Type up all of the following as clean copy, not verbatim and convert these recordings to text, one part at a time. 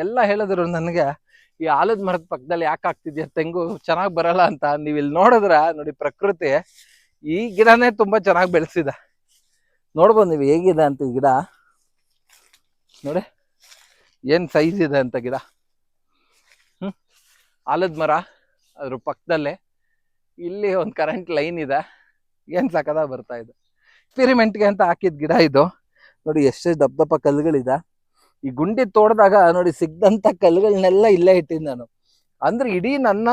ಎಲ್ಲ ಹೇಳಿದ್ರು ನನಗೆ ಈ ಆಲದ ಮರದ ಪಕ್ಕದಲ್ಲಿ ಯಾಕೆ ಆಗ್ತಿದ್ಯಾ ತೆಂಗು ಚೆನ್ನಾಗಿ ಬರಲ್ಲ ಅಂತ. ನೀವು ಇಲ್ಲಿ ನೋಡಿದ್ರ ನೋಡಿ, ಪ್ರಕೃತಿ ಈ ಗಿಡನೇ ತುಂಬಾ ಚೆನ್ನಾಗಿ ಬೆಳೆಸಿದ. ನೋಡ್ಬೋದು ನೀವು ಹೇಗಿದೆ ಅಂತ ಈ ಗಿಡ ನೋಡಿ, ಏನ್ ಸೈಜ್ ಇದೆ ಅಂತ ಗಿಡ. ಆಲದ ಮರ, ಅದ್ರ ಪಕ್ಕದಲ್ಲೇ ಇಲ್ಲಿ ಒಂದು ಕರೆಂಟ್ ಲೈನ್ ಇದೆ. ಏನ್ ಸಕದ ಬರ್ತಾ ಇದೆ. ಎಕ್ಸ್ಪೆರಿಮೆಂಟ್ಗೆ ಅಂತ ಹಾಕಿದ ಗಿಡ ಇದು. ನೋಡಿ ಎಷ್ಟು ದಪ್ಪ ದಪ್ಪ ಕಲ್ಲುಗಳಿದೆ. ಈ ಗುಂಡಿ ತೋಡ್ದಾಗ ನೋಡಿ ಸಿಗ್ದಂತ ಕಲ್ಲುಗಳನ್ನೆಲ್ಲ ಇಲ್ಲೇ ಇಟ್ಟಿನಿ ನಾನು. ಅಂದ್ರೆ ಇಡೀ ನನ್ನ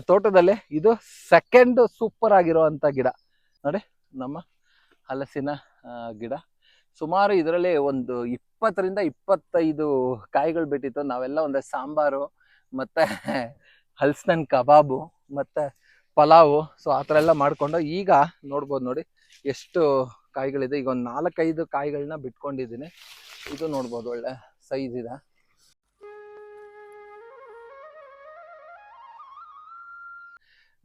ತೋಟದಲ್ಲಿ ಇದು ಸೆಕೆಂಡ್ ಸೂಪರ್ ಆಗಿರುವಂತ ಗಿಡ. ನೋಡಿ, ನಮ್ಮ ಹಲಸಿನ ಗಿಡ. ಸುಮಾರು ಇದರಲ್ಲಿ ಒಂದು 20ರಿಂದ 25 ಕಾಯಿಗಳು ಬಿಟ್ಟಿತ್ತು. ನಾವೆಲ್ಲ ಒಂದೇ ಸಾಂಬಾರು ಮತ್ತೆ ಹಲಸಿನ ಕಬಾಬು ಮತ್ತೆ ಪಲಾವು, ಸೊ ಆ ಥರ ಎಲ್ಲ ಮಾಡ್ಕೊಂಡು ಈಗ ನೋಡ್ಬೋದು ನೋಡಿ ಎಷ್ಟು ಕಾಯಿಗಳಿದೆ. ಈಗ ಒಂದು 4-5 ಕಾಯಿಗಳನ್ನ ಬಿಟ್ಕೊಂಡಿದ್ದೀನಿ. ಇದು ನೋಡ್ಬೋದು ಒಳ್ಳೆ ಸೈಜ್ ಇದೆ.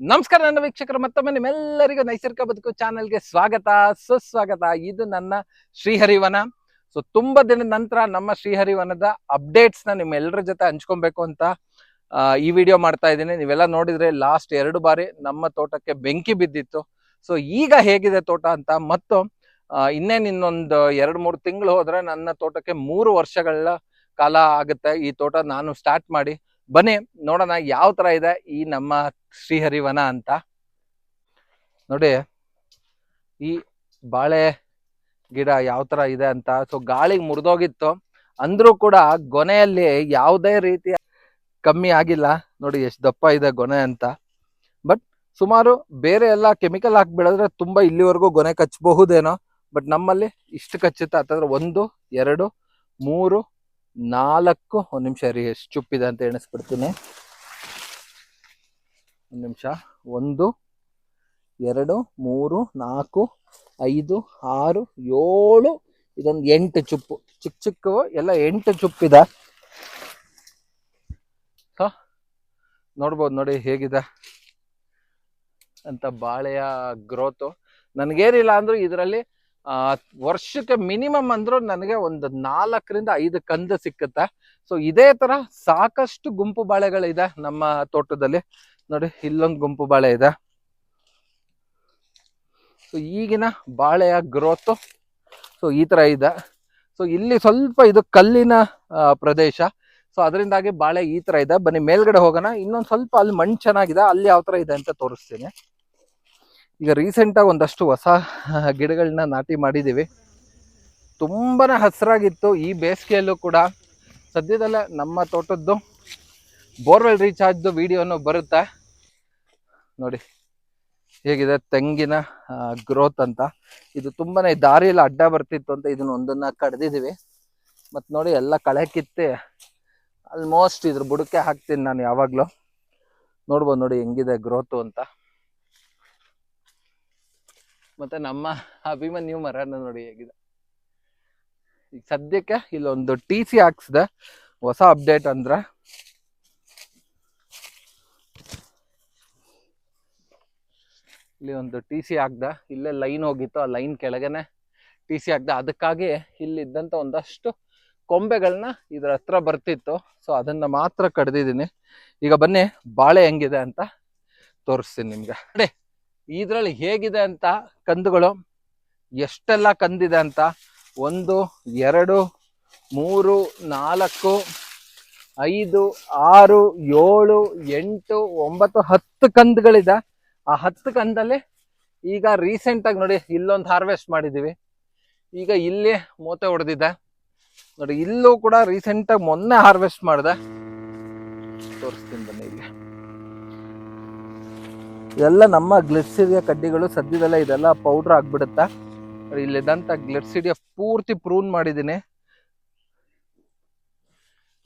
ನಮಸ್ಕಾರ ನನ್ನ ವೀಕ್ಷಕರು, ಮತ್ತೊಮ್ಮೆ ನಿಮ್ಮೆಲ್ಲರಿಗೂ ನೈಸರ್ಗಿಕ ಬದುಕು ಚಾನೆಲ್ಗೆ ಸ್ವಾಗತ, ಸುಸ್ವಾಗತ. ಇದು ನನ್ನ ಶ್ರೀಹರಿವನ. ಸೊ ತುಂಬಾ ದಿನದ ನಂತರ ನಮ್ಮ ಶ್ರೀಹರಿವನದ ಅಪ್ಡೇಟ್ಸ್ ನ ನಿಮ್ಮೆಲ್ಲರ ಜೊತೆ ಹಂಚ್ಕೊಬೇಕು ಅಂತ ಈ ವಿಡಿಯೋ ಮಾಡ್ತಾ ಇದ್ದೀನಿ. ನೀವೆಲ್ಲ ನೋಡಿದ್ರೆ ಲಾಸ್ಟ್ 2 ಬಾರಿ ನಮ್ಮ ತೋಟಕ್ಕೆ ಬೆಂಕಿ ಬಿದ್ದಿತ್ತು. ಸೊ ಈಗ ಹೇಗಿದೆ ತೋಟ ಅಂತ, ಮತ್ತು ಇನ್ನೊಂದು 2-3 ತಿಂಗಳು ಹೋದ್ರೆ ನನ್ನ ತೋಟಕ್ಕೆ 3 ವರ್ಷಗಳ ಕಾಲ ಆಗುತ್ತೆ ಈ ತೋಟ ನಾನು ಸ್ಟಾರ್ಟ್ ಮಾಡಿ. ಬನ್ನಿ ನೋಡೋಣ ಯಾವ ತರ ಇದೆ ಈ ನಮ್ಮ ಶ್ರೀಹರಿವನ ಅಂತ. ನೋಡಿ ಈ ಬಾಳೆ ಗಿಡ ಯಾವ ತರ ಇದೆ ಅಂತ. ಸೊ ಗಾಳಿಗೆ ಮುರಿದೋಗಿತ್ತು ಅಂದ್ರೂ ಕೂಡ ಗೊನೆಯಲ್ಲಿ ಯಾವುದೇ ರೀತಿಯ ಕಮ್ಮಿ ಆಗಿಲ್ಲ. ನೋಡಿ ಎಷ್ಟು ದಪ್ಪ ಇದೆ ಗೊನೆ ಅಂತ. ಬಟ್ ಸುಮಾರು ಬೇರೆ ಎಲ್ಲ ಕೆಮಿಕಲ್ ಹಾಕಿ ಬೆಳೆದ್ರೆ ತುಂಬಾ ಇಲ್ಲಿವರೆಗೂ ಗೊನೆ ಕಚ್ಚಬಹುದೇನೋ. ಬಟ್ ನಮ್ಮಲ್ಲಿ ಇಷ್ಟು ಕಚ್ಚುತ್ತೆ. ಅಂತಂದ್ರೆ 1, 2, 3, 4, ಒಂದು ನಿಮಿಷ ರೀ, ಎಷ್ಟು ಚುಪ್ಪಿದೆ ಅಂತ ಎಣಿಸ್ಬಿಡ್ತೀನಿ. ಒಂದು ನಿಮಿಷ. 1, 2, 3, 4, 5, 6, 7, ಇದೊಂದು 8 ಚುಪ್ಪು. ಚಿಕ್ಕವು ಎಲ್ಲ 8 ಚುಪ್ಪಿದೆ. ನೋಡ್ಬೋದು ನೋಡಿ ಹೇಗಿದೆ ಅಂತ ಬಾಳೆಯ ಗ್ರೋತು. ನನಗೇನಿಲ್ಲ ಅಂದ್ರೂ ಇದರಲ್ಲಿ ವರ್ಷಕ್ಕೆ ಮಿನಿಮಮ್ ಅಂದ್ರೂ ನನಗೆ ಒಂದು 4ರಿಂದ 5 ಕಂದು ಸಿಕ್ಕುತ್ತೆ. ಸೊ ಇದೇ ತರ ಸಾಕಷ್ಟು ಗುಂಪು ಬಾಳೆಗಳಿದೆ ನಮ್ಮ ತೋಟದಲ್ಲಿ. ನೋಡಿ ಇಲ್ಲೊಂದು ಗುಂಪು ಬಾಳೆ ಇದೆ. ಸೊ ಈಗಿನ ಬಾಳೆಯ ಗ್ರೋತು ಸೊ ಈ ತರ ಇದೆ. ಸೊ ಇಲ್ಲಿ ಸ್ವಲ್ಪ ಇದು ಕಲ್ಲಿನ ಪ್ರದೇಶ. ಸೊ ಅದರಿಂದಾಗಿ ಬಾಳೆ ಈ ತರ ಇದೆ. ಬನ್ನಿ ಮೇಲ್ಗಡೆ ಹೋಗೋಣ. ಇನ್ನೊಂದು ಸ್ವಲ್ಪ ಅಲ್ಲಿ ಮಣ್ಣು ಚೆನ್ನಾಗಿದೆ, ಅಲ್ಲಿ ಯಾವ ತರ ಇದೆ ಅಂತ ತೋರಿಸ್ತೀನಿ. ಈಗ ರೀಸೆಂಟ್ ಆಗಿ ಒಂದಷ್ಟು ಹೊಸ ಗಿಡಗಳನ್ನ ನಾಟಿ ಮಾಡಿದೀವಿ. ತುಂಬಾನೇ ಹಸಿರಾಗಿತ್ತು. ಈ ಬೇಸಿಗೆಯಲ್ಲೂ ಕೂಡ ಸದ್ಯದಲ್ಲೇ ನಮ್ಮ ತೋಟದ್ದು ಬೋರ್ವೆಲ್ ರೀಚಾರ್ಜ್ದು ವಿಡಿಯೋನು ಬರುತ್ತೆ. ನೋಡಿ ಹೇಗಿದೆ ತೆಂಗಿನ ಗ್ರೋತ್ ಅಂತ. ಇದು ತುಂಬಾನೇ ದಾರಿಯಲ್ಲಿ ಅಡ್ಡ ಬರ್ತಿತ್ತು ಅಂತ ಇದನ್ನ ಒಂದನ್ನ ಕಡ್ದಿದೀವಿ. ಮತ್ ನೋಡಿ ಎಲ್ಲ ಕಳೆ ಕಿತ್ತಿ ಆಲ್ಮೋಸ್ಟ್ ಇದ್ರ ಬುಡಕ್ಕೆ ಹಾಕ್ತೀನಿ ನಾನು ಯಾವಾಗ್ಲೂ. ನೋಡ್ಬೋದು ನೋಡಿ ಹೆಂಗಿದೆ ಗ್ರೋತು ಅಂತ. ಮತ್ತೆ ನಮ್ಮ ಅಭಿಮನ್ಯು ಮರನ ನೋಡಿ ಹೇಗಿದೆ. ಈಗ ಸದ್ಯಕ್ಕೆ ಇಲ್ಲೊಂದು TC ಹಾಕ್ಸಿದೆ. ಹೊಸ ಅಪ್ಡೇಟ್ ಅಂದ್ರೆ ಇಲ್ಲಿ ಒಂದು TC ಹಾಕ್ದೆ. ಇಲ್ಲೇ ಲೈನ್ ಹೋಗಿತ್ತು, ಆ ಲೈನ್ ಕೆಳಗನೆ TC ಹಾಕ್ದೆ. ಅದಕ್ಕಾಗಿ ಇಲ್ಲಿದ್ದಂತ ಒಂದಷ್ಟು ಕೊಂಬೆಗಳನ್ನ ಇದ್ರ ಹತ್ರ ಬರ್ತಿತ್ತು. ಸೊ ಅದನ್ನ ಮಾತ್ರ ಕಡ್ದಿದ್ದೀನಿ. ಈಗ ಬನ್ನಿ ಬಾಳೆ ಹೆಂಗಿದೆ ಅಂತ ತೋರಿಸ್ತೀನಿ ನಿಮ್ಗೆ. ನೋಡಿ ಇದ್ರಲ್ಲಿ ಹೇಗಿದೆ ಅಂತ, ಕಂದುಗಳು ಎಷ್ಟೆಲ್ಲ ಕಂದಿದೆ ಅಂತ. 1, 2, 3, 4, 5, 6, 7, 8, 9, 10 ಕಂದುಗಳಿದೆ. ಆ 10 ಕಂದಲ್ಲಿ ಈಗ ರೀಸೆಂಟ್ ಆಗಿ ನೋಡಿ ಇಲ್ಲೊಂದು ಹಾರ್ವೆಸ್ಟ್ ಮಾಡಿದೀವಿ. ಈಗ ಇಲ್ಲಿ ಮೋತೆ ಹೊಡೆದಿದೆ ನೋಡಿ. ಇಲ್ಲೂ ಕೂಡ ರೀಸೆಂಟ್ ಆಗಿ ಮೊನ್ನೆ ಹಾರ್ವೆಸ್ಟ್ ಮಾಡಿದೆ. ತೋರಿಸ್ತೀನಿ ಬನ್ನಿ. ಇಲ್ಲಿ ಇದೆಲ್ಲ ನಮ್ಮ ಗ್ಲಿಟ್ಸಿಡಿಯಾ ಕಡ್ಡಿಗಳು. ಸದ್ಯದಲ್ಲೇ ಇದೆಲ್ಲ ಪೌಡರ್ ಆಗ್ಬಿಡುತ್ತೆ. ಇಲ್ಲಿದ್ದಂತ ಗ್ಲಿಟ್ಸಿಡಿಯಾ ಪೂರ್ತಿ ಪ್ರೂನ್ ಮಾಡಿದ್ದೀನಿ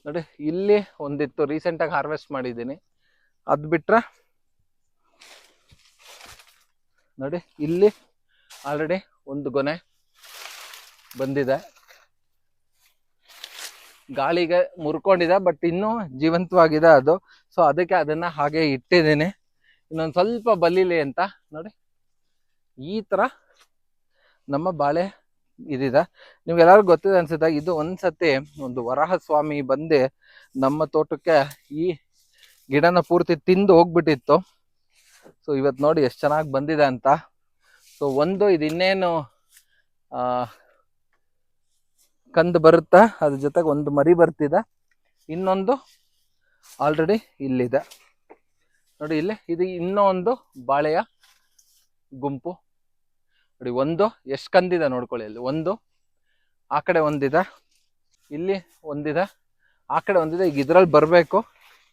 ನೋಡಿ. ಇಲ್ಲಿ ಒಂದಿತ್ತು ರೀಸೆಂಟ್ ಆಗಿ ಹಾರ್ವೆಸ್ಟ್ ಮಾಡಿದ್ದೀನಿ. ಅದ್ ಬಿಟ್ರೆ ನೋಡಿ ಇಲ್ಲಿ ಆಲ್ರೆಡಿ ಒಂದು ಗೊನೆ ಬಂದಿದೆ. ಗಾಳಿಗೆ ಮುರ್ಕೊಂಡಿದೆ, ಬಟ್ ಇನ್ನೂ ಜೀವಂತವಾಗಿದೆ ಅದು. ಸೊ ಅದಕ್ಕೆ ಅದನ್ನ ಹಾಗೆ ಇಟ್ಟಿದ್ದೀನಿ, ಇನ್ನೊಂದು ಸ್ವಲ್ಪ ಬಲಿಲಿ ಅಂತ. ನೋಡಿ ಈ ತರ ನಮ್ಮ ಬಾಳೆ ಇದಿದೆ. ನಿಮ್ಗೆಲ್ಲರಿಗೂ ಗೊತ್ತಿದೆ ಅನ್ಸುತ್ತೆ, ಇದು ಒಂದ್ಸತಿ ಒಂದು ವರಾಹ ಸ್ವಾಮಿ ಬಂದು ನಮ್ಮ ತೋಟಕ್ಕೆ ಈ ಗಿಡನ ಪೂರ್ತಿ ತಿಂದು ಹೋಗ್ಬಿಟ್ಟಿತ್ತು. ಸೊ ಇವತ್ತು ನೋಡಿ ಎಷ್ಟು ಚೆನ್ನಾಗಿ ಬಂದಿದೆ ಅಂತ. ಸೊ ಒಂದು ಇದು ಇನ್ನೇನು ಕಂದು ಬರುತ್ತಾ, ಅದ್ರ ಜೊತೆಗೆ ಒಂದು ಮರಿ ಬರ್ತಿದೆ, ಇನ್ನೊಂದು ಆಲ್ರೆಡಿ ಇಲ್ಲಿದೆ ನೋಡಿ. ಇಲ್ಲಿ ಇದು ಇನ್ನೂ ಒಂದು ಬಾಳೆಯ ಗುಂಪು ನೋಡಿ. ಒಂದು ಎಷ್ಟು ಕಂದಿದೆ ನೋಡ್ಕೊಳ್ಳಿ. ಇಲ್ಲಿ ಒಂದು, ಆ ಕಡೆ ಒಂದಿದೆ, ಇಲ್ಲಿ ಒಂದಿದೆ, ಆ ಕಡೆ ಒಂದಿದೆ. ಈಗ ಇದ್ರಲ್ಲಿ ಬರಬೇಕು.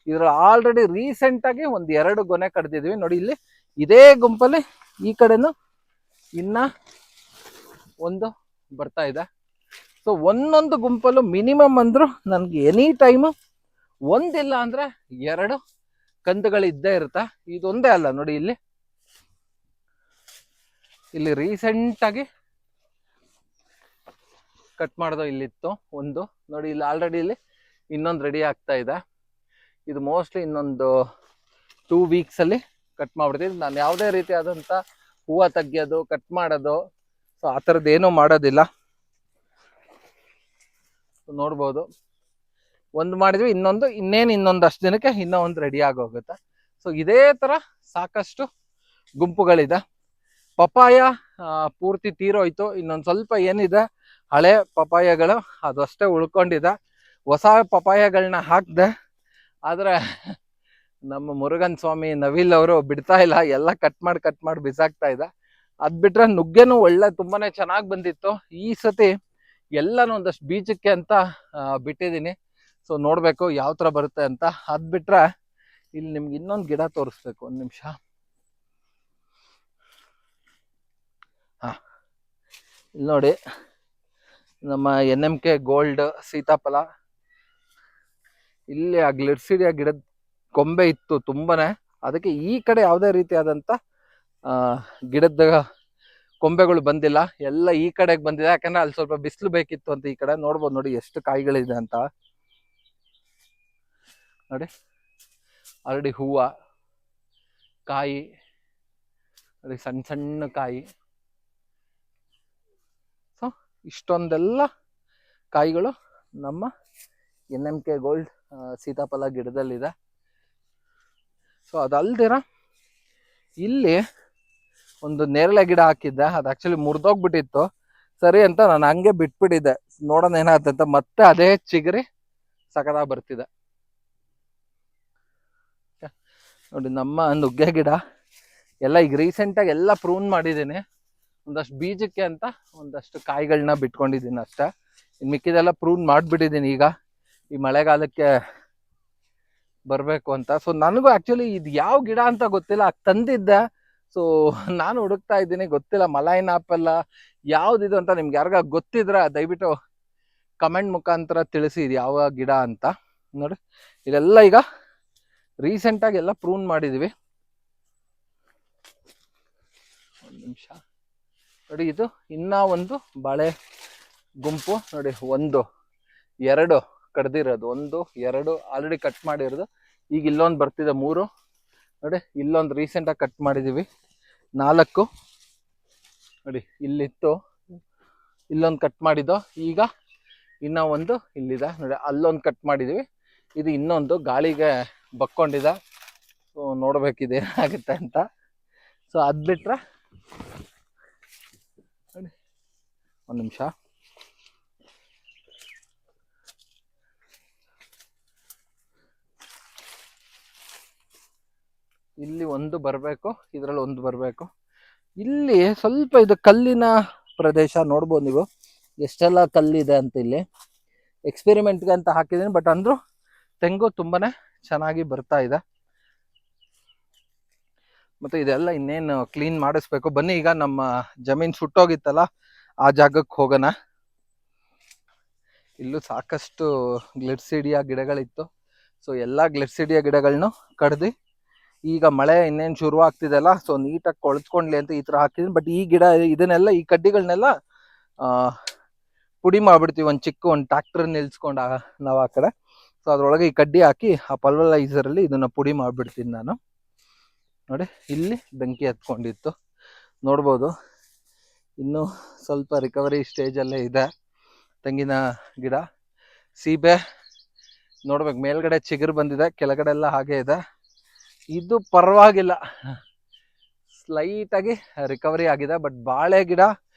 ಇದ್ರಲ್ಲಿ ಆಲ್ರೆಡಿ ರೀಸೆಂಟಾಗಿ ಒಂದು 2 ಗೊನೆ ಕಡ್ದಿದ್ವಿ ನೋಡಿ. ಇಲ್ಲಿ ಇದೇ ಗುಂಪಲ್ಲಿ ಈ ಕಡೆನೂ ಇನ್ನ ಒಂದು ಬರ್ತಾ ಇದೆ. ಸೊ ಒಂದೊಂದು ಗುಂಪಲ್ಲೂ ಮಿನಿಮಮ್ ಅಂದ್ರು ನನಗೆ ಎನಿ ಟೈಮು ಒಂದಿಲ್ಲ ಅಂದ್ರೆ 2 ಕಂದುಗಳಿದ್ದೇ ಇರುತ್ತೆ. ಇದೊಂದೇ ಅಲ್ಲ ನೋಡಿ, ಇಲ್ಲಿ ರೀಸೆಂಟಾಗಿ ಕಟ್ ಮಾಡ್ದೋ ಇಲ್ಲಿತ್ತು ಒಂದು ನೋಡಿ. ಇಲ್ಲಿ ಆಲ್ರೆಡಿ ಇಲ್ಲಿ ಇನ್ನೊಂದು ರೆಡಿ ಆಗ್ತಾ ಇದೆ. ಇದು ಮೋಸ್ಟ್ಲಿ ಇನ್ನೊಂದು 2 ವೀಕ್ಸಲ್ಲಿ ಕಟ್ ಮಾಡ್ಬಿಡ್ತೀನಿ. ನಾನು ಯಾವುದೇ ರೀತಿಯಾದಂಥ ಹೂವು ತೆಗಿಯೋದು, ಕಟ್ ಮಾಡೋದು, ಸೊ ಆ ಥರದ್ದು ಏನೂ ಮಾಡೋದಿಲ್ಲ. ನೋಡ್ಬೋದು, ಒಂದು ಮಾಡಿದ್ವಿ, ಇನ್ನೊಂದು ಅಷ್ಟು ದಿನಕ್ಕೆ ಇನ್ನೂ ಒಂದು ರೆಡಿ ಆಗೋಗುತ್ತೆ. ಸೊ ಇದೇ ಥರ ಸಾಕಷ್ಟು ಗುಂಪುಗಳಿದೆ. ಪಪಾಯ ಪೂರ್ತಿ ತೀರೋಯ್ತು. ಇನ್ನೊಂದು ಸ್ವಲ್ಪ ಏನಿದೆ ಹಳೆ ಪಪಾಯಗಳು ಅದು ಅಷ್ಟೇ ಉಳ್ಕೊಂಡಿದೆ. ಹೊಸ ಪಪಾಯಗಳನ್ನ ಹಾಕಿದೆ, ಆದರೆ ನಮ್ಮ ಮುರುಗನ್ ಸ್ವಾಮಿ ನವಿಲ್ ಅವರು ಬಿಡ್ತಾ ಇಲ್ಲ, ಎಲ್ಲ ಕಟ್ ಮಾಡಿ ಬಿಸಾಕ್ತಾ ಇದೆ. ಅದ್ ಬಿಟ್ರೆ ನುಗ್ಗೆನೂ ತುಂಬಾನೇ ಚೆನ್ನಾಗಿ ಬಂದಿತ್ತು. ಈ ಸತಿ ಎಲ್ಲಾನು ಒಂದಷ್ಟು ಬೀಜಕ್ಕೆ ಅಂತ ಬಿಟ್ಟಿದ್ದೀನಿ. ಸೊ ನೋಡ್ಬೇಕು ಯಾವ ತರ ಬರುತ್ತೆ ಅಂತ. ಅದ್ ಬಿಟ್ರೆ ಇಲ್ಲಿ ನಿಮ್ಗೆ ಇನ್ನೊಂದು ಗಿಡ ತೋರಿಸ್ಬೇಕು, ಒಂದ್ ನಿಮಿಷ. ಇಲ್ಲಿ ನೋಡಿ, ನಮ್ಮ NMK ಗೋಲ್ಡ್ ಸೀತಾಫಲ. ಇಲ್ಲಿ ಆ ಗ್ಲಿಡ್ಸಿಡಿಯಾ ಗಿಡದ ಕೊಂಬೆ ಇತ್ತು ತುಂಬಾನೇ, ಅದಕ್ಕೆ ಈ ಕಡೆ ಯಾವುದೇ ರೀತಿಯಾದಂತ ಗಿಡದ ಕೊಂಬೆಗಳು ಬಂದಿಲ್ಲ, ಎಲ್ಲ ಈ ಕಡೆಗೆ ಬಂದಿದೆ. ಯಾಕಂದ್ರೆ ಅಲ್ಲಿ ಸ್ವಲ್ಪ ಬಿಸಿಲು ಬೇಕಿತ್ತು ಅಂತ. ಈ ಕಡೆ ನೋಡ್ಬೋದು ನೋಡಿ ಎಷ್ಟು ಕಾಯಿಗಳಿದೆ ಅಂತ ನೋಡಿ. ಆಲ್ರೆಡಿ ಹೂವು, ಕಾಯಿ ನೋಡಿ, ಸಣ್ಣ ಸಣ್ಣ ಕಾಯಿ. ಸೊ ಇಷ್ಟೊಂದೆಲ್ಲ ಕಾಯಿಗಳು ನಮ್ಮ NMK ಗೋಲ್ಡ್ ಸೀತಾಫಲ ಗಿಡದಲ್ಲಿದೆ. ಸೊ ಅದಲ್ದಿರ ಇಲ್ಲಿ ಒಂದು ನೇರಳೆ ಗಿಡ ಹಾಕಿದ್ದೆ, ಅದು ಆಕ್ಚುಲಿ ಮುರಿದೋಗ್ಬಿಟ್ಟಿತ್ತು. ಸರಿ ಅಂತ ನಾನು ಹಂಗೆ ಬಿಟ್ಬಿಟ್ಟಿದ್ದೆ, ನೋಡೋಣ ಏನಾಗ್ತಂತ. ಮತ್ತೆ ಅದೇ ಚಿಗರಿ ಸಕದಾಗ ಬರ್ತಿದೆ ನೋಡಿ. ನಮ್ಮ ನುಗ್ಗೆ ಗಿಡ ಎಲ್ಲ ಈಗ ರೀಸೆಂಟಾಗಿ ಎಲ್ಲ ಪ್ರೂನ್ ಮಾಡಿದ್ದೀನಿ. ಒಂದಷ್ಟು ಬೀಜಕ್ಕೆ ಅಂತ ಒಂದಷ್ಟು ಕಾಯಿಗಳನ್ನ ಬಿಟ್ಕೊಂಡಿದ್ದೀನಿ ಅಷ್ಟೇ. ಇನ್ನು ಮಿಕ್ಕಿದೆಲ್ಲ ಪ್ರೂನ್ ಮಾಡಿಬಿಟ್ಟಿದ್ದೀನಿ ಈಗ ಈ ಮಳೆಗಾಲಕ್ಕೆ ಬರಬೇಕು ಅಂತ. ಸೊ ನನಗೂ ಆ್ಯಕ್ಚುಲಿ ಇದು ಯಾವ ಗಿಡ ಅಂತ ಗೊತ್ತಿಲ್ಲ, ತಂದಿದ್ದೆ. ಸೊ ನಾನು ಹುಡುಕ್ತಾ ಇದ್ದೀನಿ, ಗೊತ್ತಿಲ್ಲ ಮಲೈನ್ ಆಪಲ್ ಯಾವ್ದಿದು ಅಂತ. ನಿಮ್ಗೆ ಯಾರಿಗ ಗೊತ್ತಿದ್ರೆ ದಯವಿಟ್ಟು ಕಮೆಂಟ್ ಮುಖಾಂತರ ತಿಳಿಸಿ ಇದು ಯಾವ ಗಿಡ ಅಂತ. ನೋಡಿ ಇದೆಲ್ಲ ಈಗ ರೀಸೆಂಟಾಗಿ ಎಲ್ಲ ಪ್ರೂನ್ ಮಾಡಿದ್ವಿ. ಒಂದು ನಿಮಿಷ ನೋಡಿ. ಇದು ಇನ್ನ ಒಂದು ಬಾಳೆ ಗುಂಪು ನೋಡಿ. 1 2 ಕಡ್ದಿರೋದು, 1 2 ಆಲ್ರೆಡಿ ಕಟ್ ಮಾಡಿರೋದು. ಈಗ ಇಲ್ಲೊಂದು ಬರ್ತಿದೆ 3 ನೋಡಿ. ಇಲ್ಲೊಂದು ರೀಸೆಂಟಾಗಿ ಕಟ್ ಮಾಡಿದ್ದೀವಿ 4 ನೋಡಿ. ಇಲ್ಲಿತ್ತು, ಇಲ್ಲೊಂದು ಕಟ್ ಮಾಡಿದ್ದು. ಈಗ ಇನ್ನೂ ಒಂದು ಇಲ್ಲಿದೆ ನೋಡಿ, ಅಲ್ಲೊಂದು ಕಟ್ ಮಾಡಿದ್ದೀವಿ. ಇದು ಇನ್ನೊಂದು ಗಾಳಿಗೆ ಬಕ್ಕೊಂಡಿದೆ. ಸೊ ನೋಡ್ಬೇಕಿದೆ ಏನಾಗುತ್ತೆ ಅಂತ. ಸೊ ಅದು ಬಿಟ್ರೆ ನೋಡಿ, ಒಂದು ನಿಮಿಷ. ಇಲ್ಲಿ ಒಂದು ಬರಬೇಕು, ಇದರಲ್ಲಿ ಒಂದು ಬರಬೇಕು. ಇಲ್ಲಿ ಸ್ವಲ್ಪ ಇದು ಕಲ್ಲಿನ ಪ್ರದೇಶ ನೋಡ್ಬೋದು ನೀವು, ಎಷ್ಟೆಲ್ಲ ಕಲ್ಲಿದೆ ಅಂತ. ಇಲ್ಲಿ ಎಕ್ಸ್ಪೆರಿಮೆಂಟ್ಗೆ ಅಂತ ಹಾಕಿದ್ದೀನಿ, ಬಟ್ ಅಂದ್ರೂ ತೆಂಗು ತುಂಬಾನೇ ಚೆನ್ನಾಗಿ ಬರ್ತಾ ಇದೆ. ಮತ್ತೆ ಇದೆಲ್ಲ ಇನ್ನೇನು ಕ್ಲೀನ್ ಮಾಡಿಸ್ಬೇಕು. ಬನ್ನಿ ಈಗ ನಮ್ಮ ಜಮೀನ್ ಸುಟ್ಟೋಗಿತ್ತಲ್ಲ ಆ ಜಾಗಕ್ಕೆ ಹೋಗೋಣ. ಇಲ್ಲೂ ಸಾಕಷ್ಟು ಗ್ಲಿಡ್ಸಿಡಿಯಾ ಗಿಡಗಳಿತ್ತು. ಸೊ ಎಲ್ಲ ಗ್ಲಿಡ್ಸಿಡಿಯಾ ಗಿಡಗಳನ್ನೂ ಕಡ್ದು ಈಗ ಮಳೆ ಇನ್ನೇನು ಶುರು ಆಗ್ತಿದೆಲ್ಲ, ಸೊ ನೀಟಾಗಿ ಕೊಳ್ತ್ಕೊಂಡ್ಲಿ ಅಂತ ಈ ಥರ ಹಾಕಿದ್ದೀನಿ. ಬಟ್ ಈ ಗಿಡ ಇದನ್ನೆಲ್ಲ, ಈ ಕಡ್ಡಿಗಳನ್ನೆಲ್ಲ ಪುಡಿ ಮಾಡ್ಬಿಡ್ತೀವಿ. ಒಂದು ಟ್ರ್ಯಾಕ್ಟರ್ ನಿಲ್ಸ್ಕೊಂಡು ನಾವು ಆ ಕಡೆ. ಸೊ ಅದ್ರೊಳಗೆ ಈ ಕಡ್ಡಿ ಹಾಕಿ ಆ ಪಲ್ವಲೈಸರಲ್ಲಿ ಇದನ್ನ ಪುಡಿ ಮಾಡ್ಬಿಡ್ತೀನಿ ನಾನು. ನೋಡಿ ಇಲ್ಲಿ ಬೆಂಕಿ ಹತ್ಕೊಂಡಿತ್ತು ನೋಡ್ಬೋದು. ಇನ್ನೂ ಸ್ವಲ್ಪ ರಿಕವರಿ ಸ್ಟೇಜಲ್ಲೇ ಇದೆ. ತೆಂಗಿನ ಗಿಡ, ಸೀಬೆ ನೋಡ್ಬೇಕು, ಮೇಲ್ಗಡೆ ಚಿಗುರು ಬಂದಿದೆ, ಕೆಳಗಡೆ ಎಲ್ಲ ಹಾಗೆ ಇದೆ. ಇದು ಪರವಾಗಿಲ್ಲ, ಸ್ಲೈಟಾಗಿ ರಿಕವರಿ ಆಗಿದೆ. ಬಟ್ ಬಾಳೆ ಗಿಡ